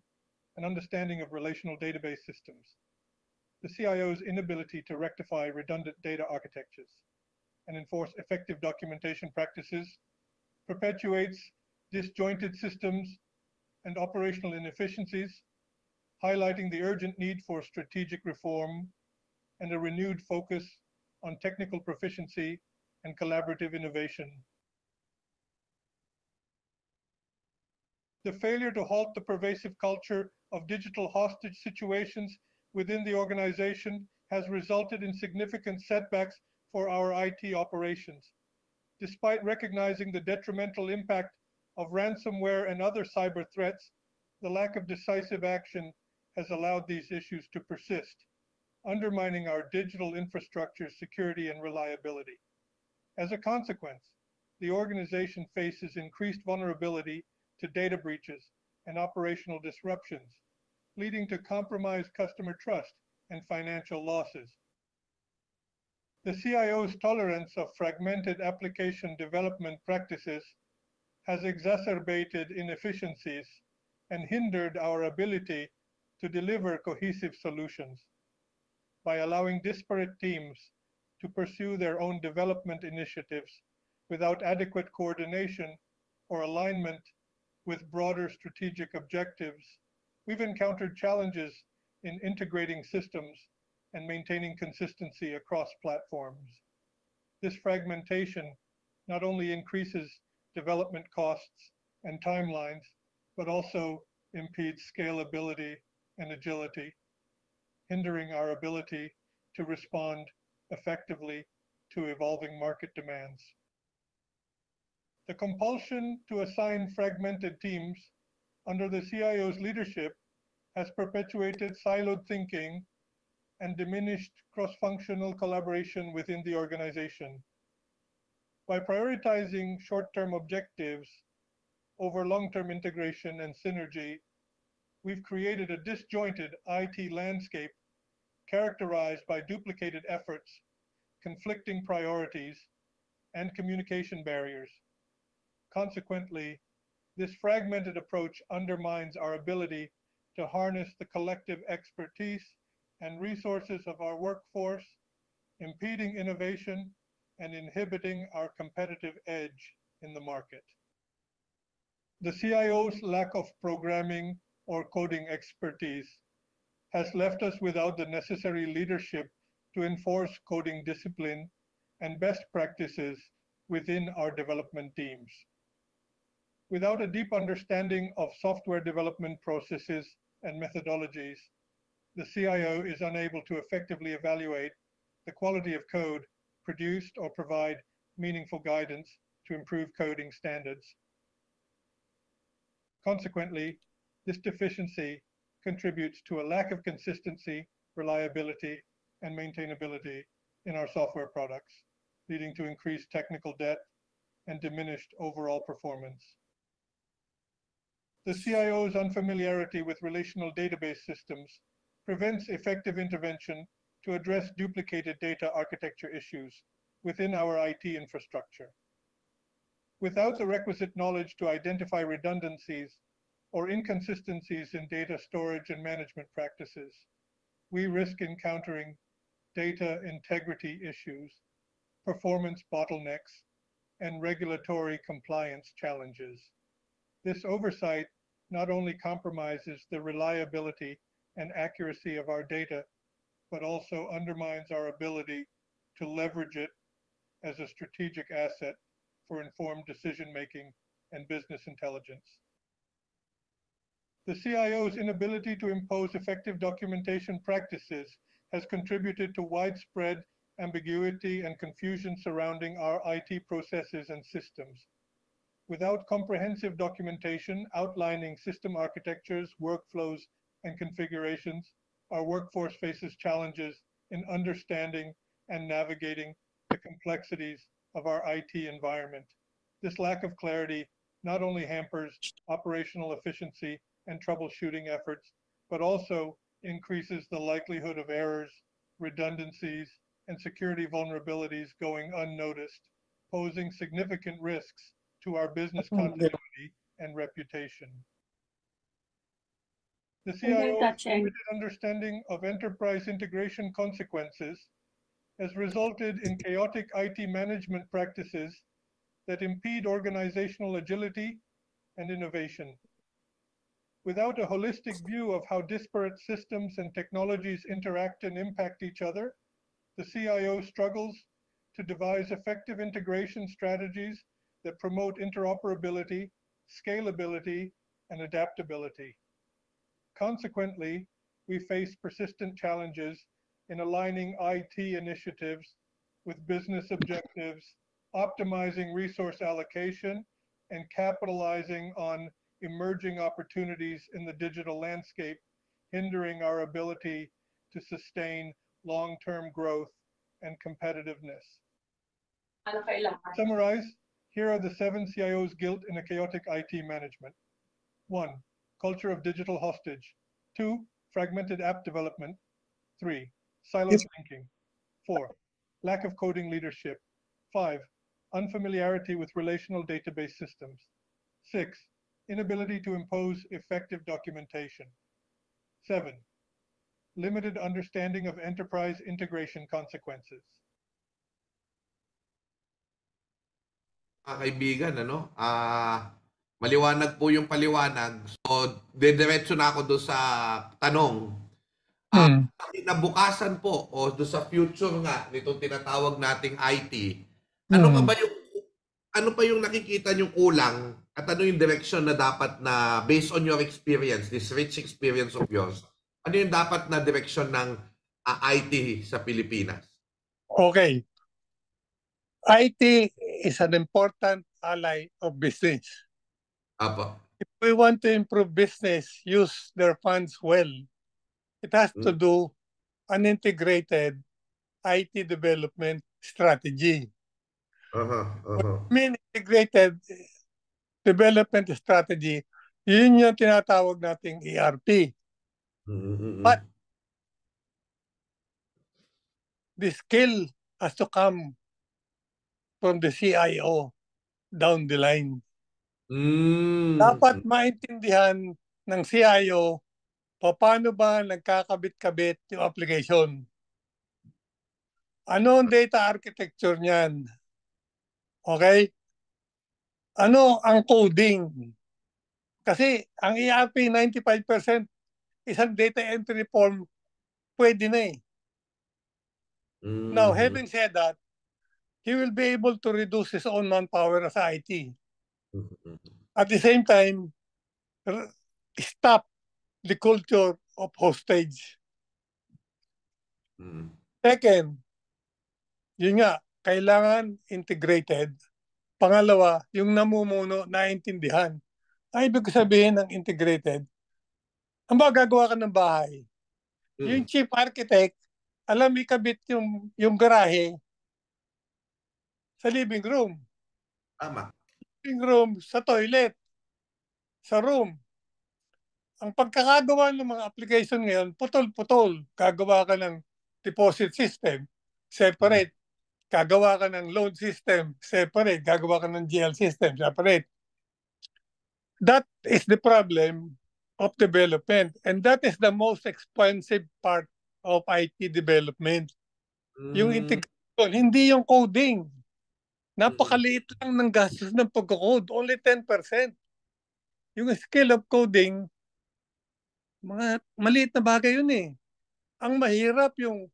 S2: and understanding of relational database systems, the CIO's inability to rectify redundant data architectures and enforce effective documentation practices perpetuates disjointed systems and operational inefficiencies, highlighting the urgent need for strategic reform and a renewed focus on technical proficiency and collaborative innovation. The failure to halt the pervasive culture of digital hostage situations within the organization has resulted in significant setbacks for our IT operations. Despite recognizing the detrimental impact of ransomware and other cyber threats, the lack of decisive action has allowed these issues to persist, undermining our digital infrastructure security and reliability. As a consequence, the organization faces increased vulnerability to data breaches and operational disruptions, leading to compromised customer trust and financial losses. The CIO's tolerance of fragmented application development practices has exacerbated inefficiencies and hindered our ability to deliver cohesive solutions. By allowing disparate teams to pursue their own development initiatives without adequate coordination or alignment with broader strategic objectives, we've encountered challenges in integrating systems and maintaining consistency across platforms. This fragmentation not only increases development costs and timelines, but also impedes scalability and agility, hindering our ability to respond effectively to evolving market demands. The compulsion to assign fragmented teams under the CIO's leadership has perpetuated siloed thinking and diminished cross-functional collaboration within the organization. By prioritizing short-term objectives over long-term integration and synergy, we've created a disjointed IT landscape characterized by duplicated efforts, conflicting priorities, and communication barriers. Consequently, this fragmented approach undermines our ability to harness the collective expertise and resources of our workforce, impeding innovation and inhibiting our competitive edge in the market. The CIO's lack of programming or coding expertise has left us without the necessary leadership to enforce coding discipline and best practices within our development teams. Without a deep understanding of software development processes and methodologies, the CIO is unable to effectively evaluate the quality of code produced or provide meaningful guidance to improve coding standards. Consequently, this deficiency contributes to a lack of consistency, reliability, and maintainability in our software products, leading to increased technical debt and diminished overall performance. The CIO's unfamiliarity with relational database systems prevents effective intervention to address duplicated data architecture issues within our IT infrastructure. Without the requisite knowledge to identify redundancies or inconsistencies in data storage and management practices, we risk encountering data integrity issues, performance bottlenecks, and regulatory compliance challenges. This oversight not only compromises the reliability and accuracy of our data, but also undermines our ability to leverage it as a strategic asset for informed decision-making and business intelligence. The CIO's inability to impose effective documentation practices has contributed to widespread ambiguity and confusion surrounding our IT processes and systems. Without comprehensive documentation outlining system architectures, workflows, and configurations, our workforce faces challenges in understanding and navigating the complexities of our IT environment. This lack of clarity not only hampers operational efficiency and troubleshooting efforts, but also increases the likelihood of errors, redundancies, and security vulnerabilities going unnoticed, posing significant risks to our business continuity and reputation. The CIO's limited understanding of enterprise integration consequences has resulted in chaotic IT management practices that impede organizational agility and innovation. Without a holistic view of how disparate systems and technologies interact and impact each other, the CIO struggles to devise effective integration strategies that promote interoperability, scalability, and adaptability. Consequently, we face persistent challenges in aligning IT initiatives with business objectives, optimizing resource allocation, and capitalizing on emerging opportunities in the digital landscape, hindering our ability to sustain long-term growth and competitiveness. To summarize, here are the 7 CIO's guilt in a chaotic IT management. 1. Culture of digital hostage. 2. Fragmented app development. 3. Siloed thinking. 4. Lack of coding leadership. 5. Unfamiliarity with relational database systems. 6. Inability to impose effective documentation. 7. Limited understanding of enterprise integration consequences.
S1: Mga kaibigan, maliwanag po yung paliwanag. So, dediretso na ako doon sa tanong. Kinabukasan po o doon sa future nga nitong tinatawag nating IT, ano pa yung nakikita yung kulang at ano yung direction na dapat na based on your experience, this rich experience of yours, ano yung dapat na direction ng IT sa Pilipinas?
S2: Okay. IT is an important ally of business.
S1: Apo.
S2: If we want to improve business, use their funds well, it has to do an integrated IT development strategy. Integrated development strategy, yun yung tinatawag nating ERP. But the skill has to come from the CIO down the line. Dapat maintindihan ng CIO paano ba nagkakabit-kabit yung application. Ano ang data architecture niyan? Okay? Ano ang coding? Kasi ang ERP 95% isang data entry form pwede na eh. Now, having said that, he will be able to reduce his own manpower as IT. At the same time, stop the culture of hostage. Second, yun nga, kailangan integrated. Pangalawa, yung namumuno, naintindihan. Ang ibig sabihin ng integrated, ang magagawa ka ng bahay, yung chief architect, alam ikabit yung garahe sa living room.
S1: Tama.
S2: Living room, sa toilet, sa room. Ang pagkakagawa ng mga application ngayon, putol-putol. Gagawa ka ng deposit system, separate. Gagawa ka ng loan system, separate. Gagawa ka ng GL system, separate. That is the problem of development. And that is the most expensive part of IT development. Yung integration, hindi yung coding. Napakaliit lang ng gastos ng pagkakode, only 10%. Yung skill of coding, mga maliit na bagay yun eh. Ang mahirap yung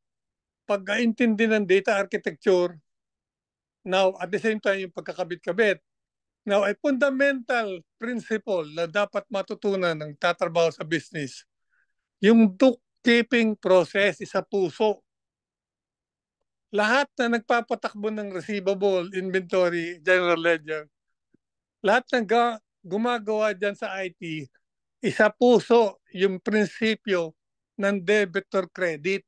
S2: pag-aintindi ng data architecture. Now, at the same time, yung pagkakabit-kabit. Now, a fundamental principle na dapat matutunan ng tatrabaho sa business, yung bookkeeping process isa puso. Lahat na nagpapatakbo ng receivable, inventory, general ledger, lahat ng gumagawa dyan sa IT, isa puso yung prinsipyo ng debit or credit.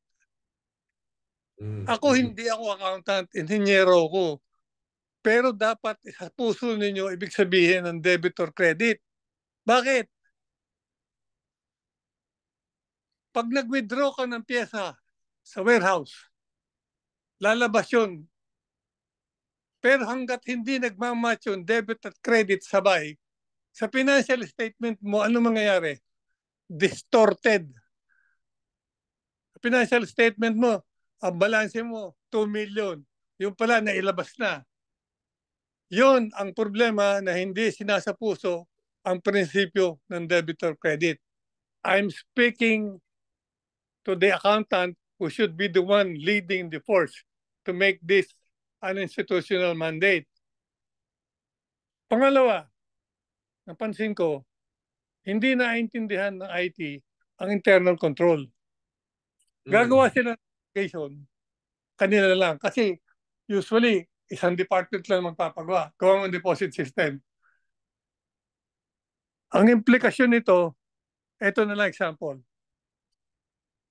S2: Ako hindi ako accountant, inhinyero ko. Pero dapat sa puso ninyo ibig sabihin ng debit or credit. Bakit? Pag nag-withdraw ka ng pyesa sa warehouse, lalabas yun. Pero hanggat hindi nagmamatch yung debit at credit sabay, sa financial statement mo, ano mangyayari? Distorted. Sa financial statement mo, ang balanse mo, 2 million. Yung pala, nailabas na. Yun ang problema na hindi sinasapuso ang prinsipyo ng debit or credit. I'm speaking to the accountant who should be the one leading the force to make this an institutional mandate. Pangalawa, napansin ko, hindi naintindihan ng IT ang internal control.
S1: Mm.
S2: Gagawa sila ng application, kanila lang. Kasi usually, isang department lang magpapagawa. Gawa ng deposit system. Ang implikasyon nito, ito na lang example.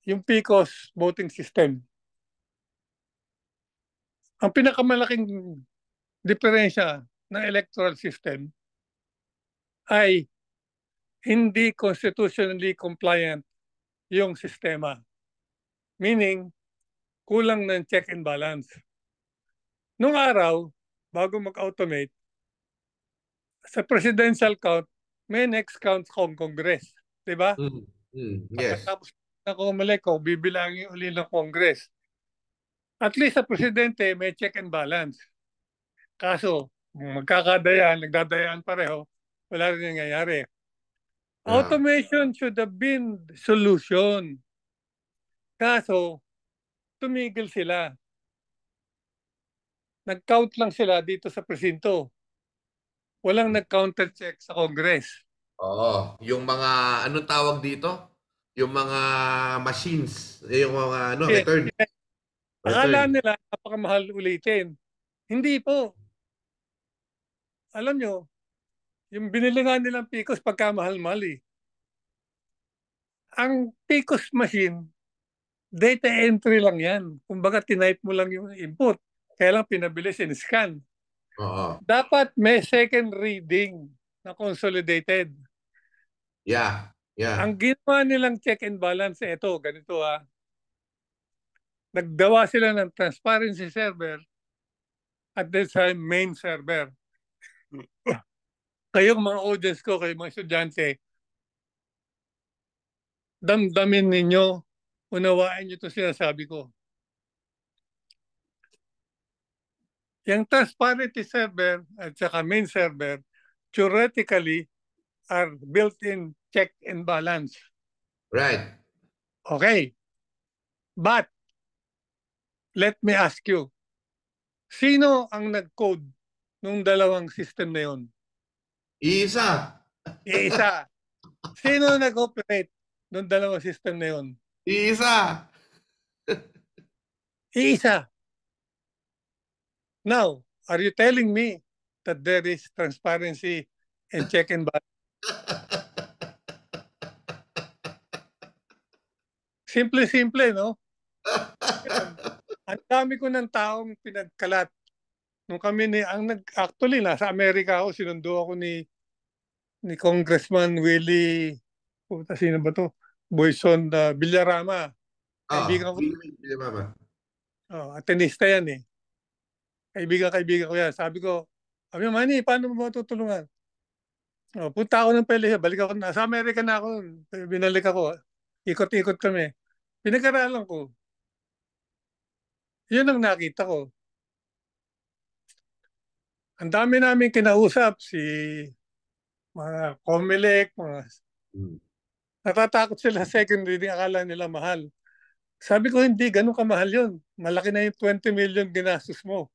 S2: Yung PCOS voting system. Ang pinakamalaking diferensya ng electoral system ay hindi constitutionally compliant yung sistema. Meaning, kulang ng check and balance. Nung araw, bago mag-automate, sa presidential count, may next count kong Congress. Diba?
S1: Yes.
S2: Pagkatapos na ko, bibilangin uli ng Congress. At least sa presidente, may check and balance. Kaso, magkakadayaan, nagdadayaan pareho, wala rin nangyayari. Automation should have been solution. Kaso, tumigil sila. Nag-count lang sila dito sa presinto. Walang nag-counter check sa Congress.
S1: Oo. Yung mga, anong tawag dito? Yung mga machines. Yung mga, return.
S2: Akala nila napakamahal ulitin. Hindi po. Alam nyo, yung binili nga nilang PCOS pagkamahal-mahal eh. Ang PCOS machine, data entry lang yan. Kumbaga, tinype mo lang yung input. Kaya lang pinabilis in scan.
S1: Oo.
S2: Dapat may second reading na consolidated.
S1: Yeah.
S2: Ang ginawa nilang check and balance, ito, ganito ha. Naggawa sila ng transparency server at the time main server. Kayong mga audience ko, kayong mga estudyante, damdamin ninyo, unawain nyo ito sinasabi ko. Yung transparency server at saka main server, theoretically, are built-in check and balance.
S1: Right.
S2: Okay. But, let me ask you, sino ang nag-code nung dalawang system na yun?
S1: Isa.
S2: Isa. Sino nag-operate nung dalawang system na yun?
S1: Isa.
S2: Isa. Now, are you telling me that there is transparency and check and balance? Simple-simple, no? Ang dami ko ng taong pinagkalat. Nung kami actually, nasa Amerika ako, sinundo ako ni Congressman Willie, sino ba to? Boyson Villarama. Kaibigan ko.
S1: Villarama.
S2: Atenista yan eh. Kaibigan ko yan. Sabi ko, Manny, paano mo matutulungan? Punta ako ng PLA, balik ako, nasa Amerika na ako, binalik ako, ikot-ikot kami. Pinag-aralan ko. Yun ang nakita ko. Ang dami namin kinausap, mga Comelec, natatakot sila second reading, akala nila mahal. Sabi ko, hindi, ganun kamahal yun. Malaki na yung 20 million ginastos mo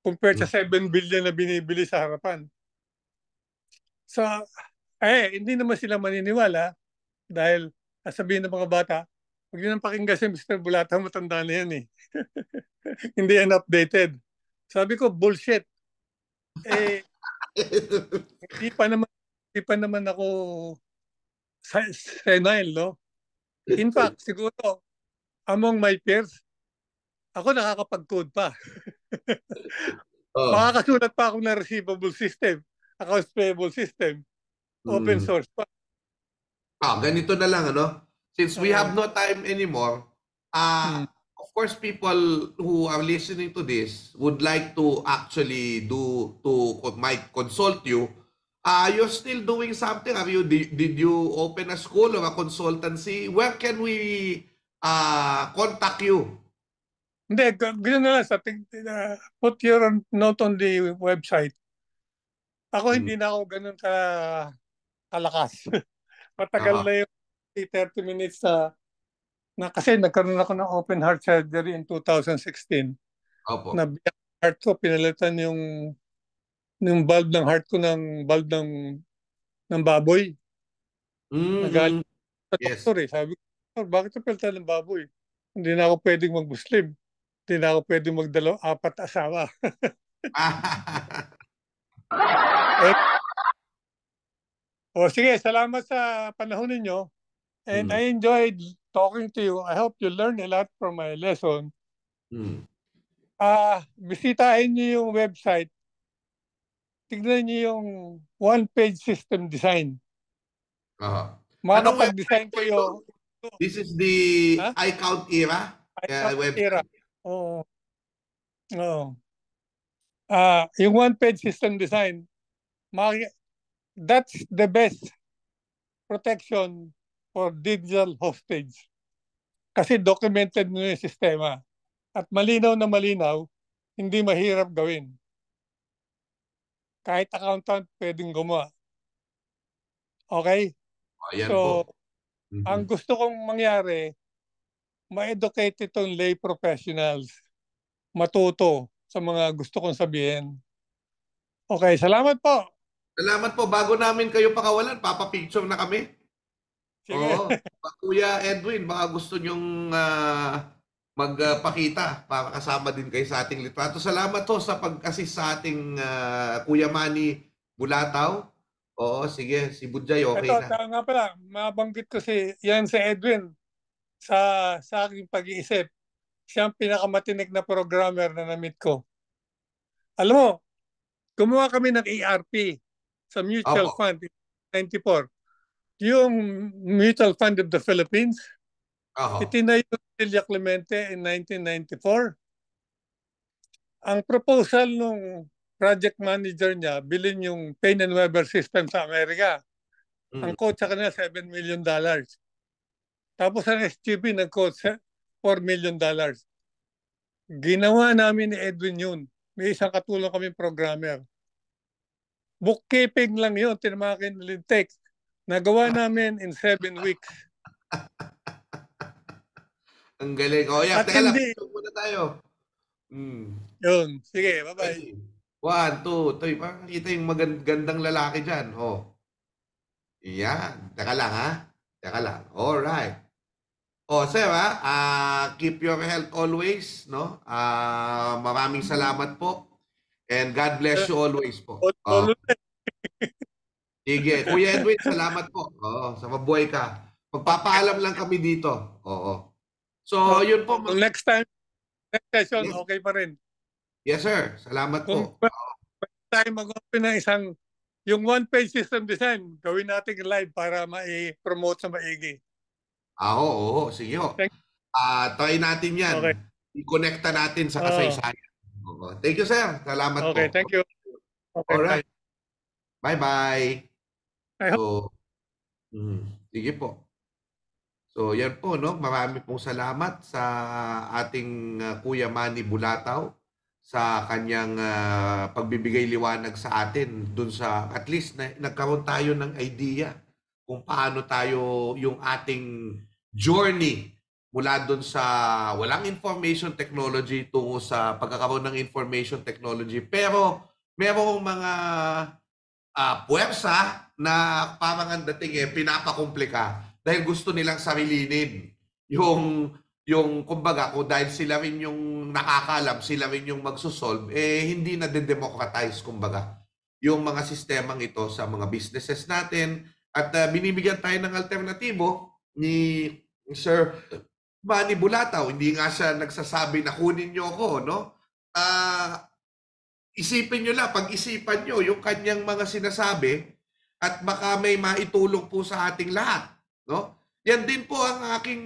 S2: compared sa 7 billion na binibili sa harapan. So, hindi naman sila maniniwala dahil sabihin ng mga bata, huwag nyo nang pakinggan si Mr. Bulata, matanda na yan eh. Hindi yan updated. Sabi ko, bullshit. Hindi pa naman ako senile, no? In fact, siguro, among my peers, ako nakakapag-code pa. Makakasulat pa ako ng receivable system, accounts payable system, open source pa.
S1: Ganito na lang, Since we have no time anymore, of course, people who are listening to this would like to actually might consult you. You're still doing something? Did you open a school or a consultancy? Where can we contact you?
S2: Hindi, gano'n na lang. Put your note on the website. Ako hindi na ako ganun kalakas. Matagal na yung 30 minutes na kasi nagkaroon ako ng open heart surgery in 2016.
S1: Opo.
S2: Na heart ko, pinalitan yung valve ng heart ko ng valve ng baboy. Nagalit sa
S1: Yes.
S2: doktor eh. Sabi ko, "Doktor, bakit napalitan ng baboy? Hindi na ako pwedeng mag-Muslim. Hindi na ako pwedeng apat na asawa." O sige, salamat sa panahon ninyo. And
S1: Mm.
S2: I enjoyed talking to you. I hope you learned a lot from my lesson.
S1: Mm.
S2: Bisitahin niyo yung website. Tignan niyo yung one-page system design.
S1: Anong
S2: Makakapag-design
S1: website po
S2: kayo.
S1: This is the
S2: Huh?
S1: iCount era website.
S2: Era. Oo. Oo. Yung one-page system design, that's the best protection for digital hostage. Kasi documented mo yung sistema. At malinaw na malinaw, hindi mahirap gawin. Kahit accountant pwedeng gumawa. Okay?
S1: Ayan
S2: So,
S1: po. Mhm.
S2: ang gusto kong mangyari, ma-educate itong lay professionals. Matuto sa mga gusto kong sabihin. Okay, salamat po.
S1: Salamat po. Bago namin kayo pakawalan, papapicture na kami.
S2: Sige.
S1: Oo. Kuya Edwin, baka gusto nyong magpakita para kasama din kayo sa ating litrato. Salamat po sa pag-assist sa ating Kuya Manny Bulataw. Oo, sige. Si Budjay, okay
S2: Ito,
S1: na.
S2: nga pala, mabanggit ko si Edwin sa aking pag-iisip. Siya ang pinakamatinik na programmer na na-meet ko. Alam mo, gumawa kami ng ERP sa mutual
S1: Opo.
S2: fund in 1994. Yung Mutual Fund of the Philippines,
S1: Oho.
S2: itinayo ni Celia Clemente in 1994. Ang proposal ng project manager niya, bilhin yung Payne and Weber system sa Amerika. Ang quote sa kanila, $7 million. Tapos ang SGB nag-quote $4 million. Ginawa namin ni Edwin yun. May isang katulong kaming programmer. Bookkeeping lang yun, tinamakin ng Lintex. Nagawa namin in 7 weeks.
S1: Ang galing. O yan,
S2: At
S1: teka lang.
S2: hindi-
S1: Picture muna tayo.
S2: Yun. Sige, bye-bye.
S1: Ready? 1, 2, 3. Parang nakita yung magandang lalaki dyan. Oh. Yan. Teka lang, ha? Teka lang. Alright. Sir, keep your health always, no? Maraming salamat po. And God bless you always po. Sige. Kuya Edwin, salamat po. Sa mabuhay ka. Magpapaalam lang kami dito. Oo. So, yun po.
S2: Next session,
S1: Yes.
S2: okay pa rin.
S1: Yes, sir. Salamat po.
S2: Tayo mag-open ng yung one-page system design, gawin natin live para ma-promote sa maigi.
S1: Oo. Sige ho. Try natin yan.
S2: Okay.
S1: I-connecta natin sa kasaysayan. Oo. Thank you, sir. Salamat po.
S2: Okay, thank you. Okay,
S1: Alright. Bye-bye.
S2: I
S1: So, sige po. So, yan po, no? Marami pong salamat sa ating Kuya Manny Bulataw sa kanyang pagbibigay liwanag sa atin dun sa, at least nagkaroon tayo ng idea kung paano tayo yung ating journey mula dun sa walang information technology tungo sa pagkakaroon ng information technology. Pero merong mga puwersa na parang ang dating pinapakomplika dahil gusto nilang sarilinin yung kumbaga kung dahil sila rin yung nakakalam, sila rin yung magsosolve, hindi na de-democratize kumbaga yung mga sistemang ito sa mga businesses natin at binibigyan tayo ng alternatibo ni Sir Manny Bulataw. Hindi nga siya nagsasabi na kunin nyo ako, no? Isipin nyo lang, pag-isipan nyo yung kanyang mga sinasabi at baka may maitulong po sa ating lahat, no? Yan din po ang aking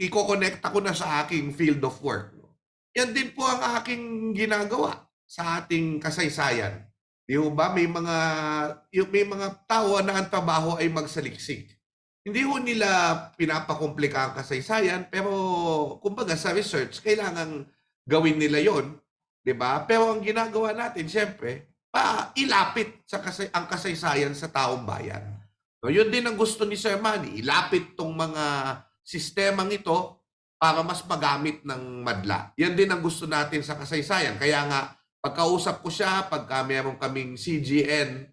S1: i-connecta ko na sa aking field of work. No? Yan din po ang aking ginagawa sa ating kasaysayan. Di ba? May mga tao na ang trabaho ay magsaliksik. Hindi ho nila pinapakomplika ang kasaysayan, pero kumbaga sa research, kailangan gawin nila yon, di ba? Pero ang ginagawa natin, syempre, ilapit ang kasaysayan sa taong bayan. So, yun din ang gusto ni Sir Manny, ilapit tong mga sistemang ito para mas magamit ng madla. Yan din ang gusto natin sa kasaysayan. Kaya nga, pagkausap ko siya, pagka meron kaming CGN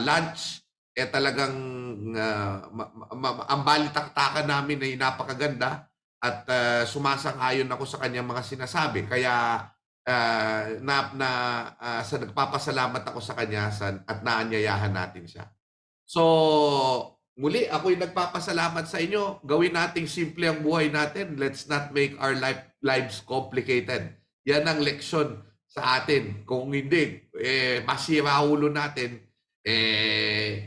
S1: lunch, talagang ang balitaktakan namin ay napakaganda at sumasang-ayon ako sa kanyang mga sinasabi. Kaya sa nagpapasalamat ako sa kanya at naanyayahan natin siya. So, muli, ako'y nagpapasalamat sa inyo. Gawin nating simple ang buhay natin. Let's not make our lives complicated. Yan ang leksyon sa atin. Kung hindi, masira ulo natin,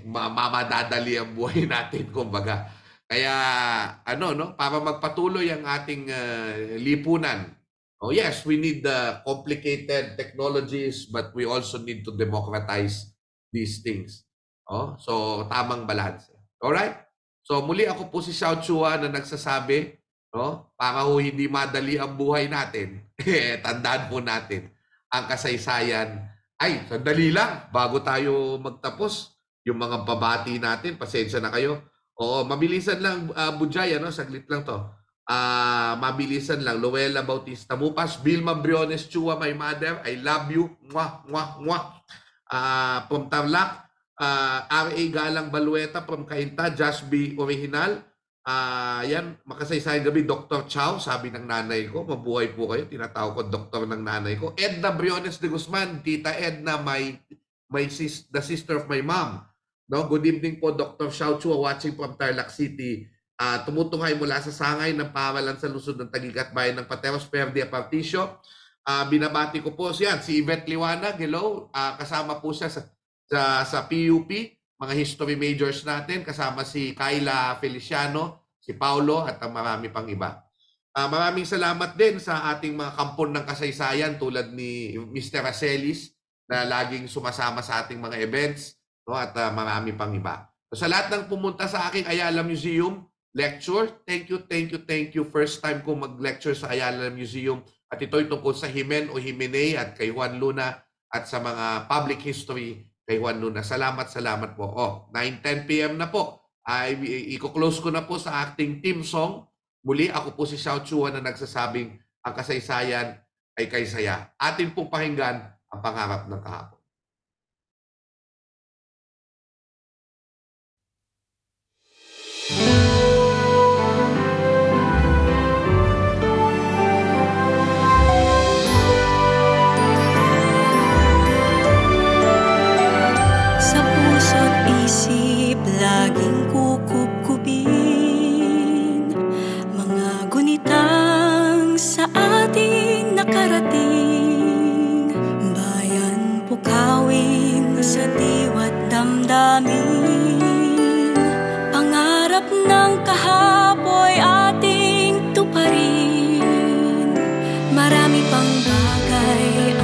S1: mamadadali ang buhay natin, kumbaga. Kaya, para magpatuloy ang ating lipunan, yes, we need complicated technologies, but we also need to democratize these things. So, tamang balanse. Alright? So, muli ako po si Xiao Chua na nagsasabi, para hindi madali ang buhay natin, tandaan po natin, ang kasaysayan ay, sandali lang, bago tayo magtapos, yung mga pabati natin, pasensya na kayo. Oo, mabilisan lang, Bujay, saglit lang to. Mabilisan lang, Luella Bautista Mupas, Vilma Briones Chua, my mother, I love you, mwah, mwah, mwah. From Tarlac, R.A. Galang Balueta from Cainta, Just Be Original. Yan, makasaysayan gabi, Dr. Chow, sabi ng nanay ko, mabuhay po kayo, tinatawag ko doktor ng nanay ko. Edna Briones de Guzman, Tita Edna, the sister of my mom. Good evening po, Dr. Xiao Chua, watching from Tarlac City. Tumutunghay mula sa sangay ng paaralan sa lungsod ng Taguig at bayan ng Pateros, Perdia Particio. Binabati ko po si Yvette Liwanag, hello, kasama po siya sa PUP, mga history majors natin, kasama si Kyla Feliciano, si Paulo, at ang marami pang iba. Maraming salamat din sa ating mga kampon ng kasaysayan tulad ni Mr. Acelis na laging sumasama sa ating mga events, at marami pang iba. So, sa lahat ng pumunta sa aking Ayala Museum lecture, thank you. First time ko mag-lecture sa Ayala Museum at ito'y tungkol sa Jimen o Jimene at kay Juan Luna at sa mga public history kay Juan Luna. Salamat po. 9:10 p.m. na po. I-close ko na po sa acting team song. Muli, ako po si Xiao Chua na nagsasabing ang kasaysayan ay kaysaya. Atin pong pakinggan ang pangarap ng kahapon.
S7: Laging kukupkupin mga gunitang sa ating nakarating. Bayan pukawin sa diwa't damdamin. Pangarap ng kahapoy ating tuparin. Marami pang bagay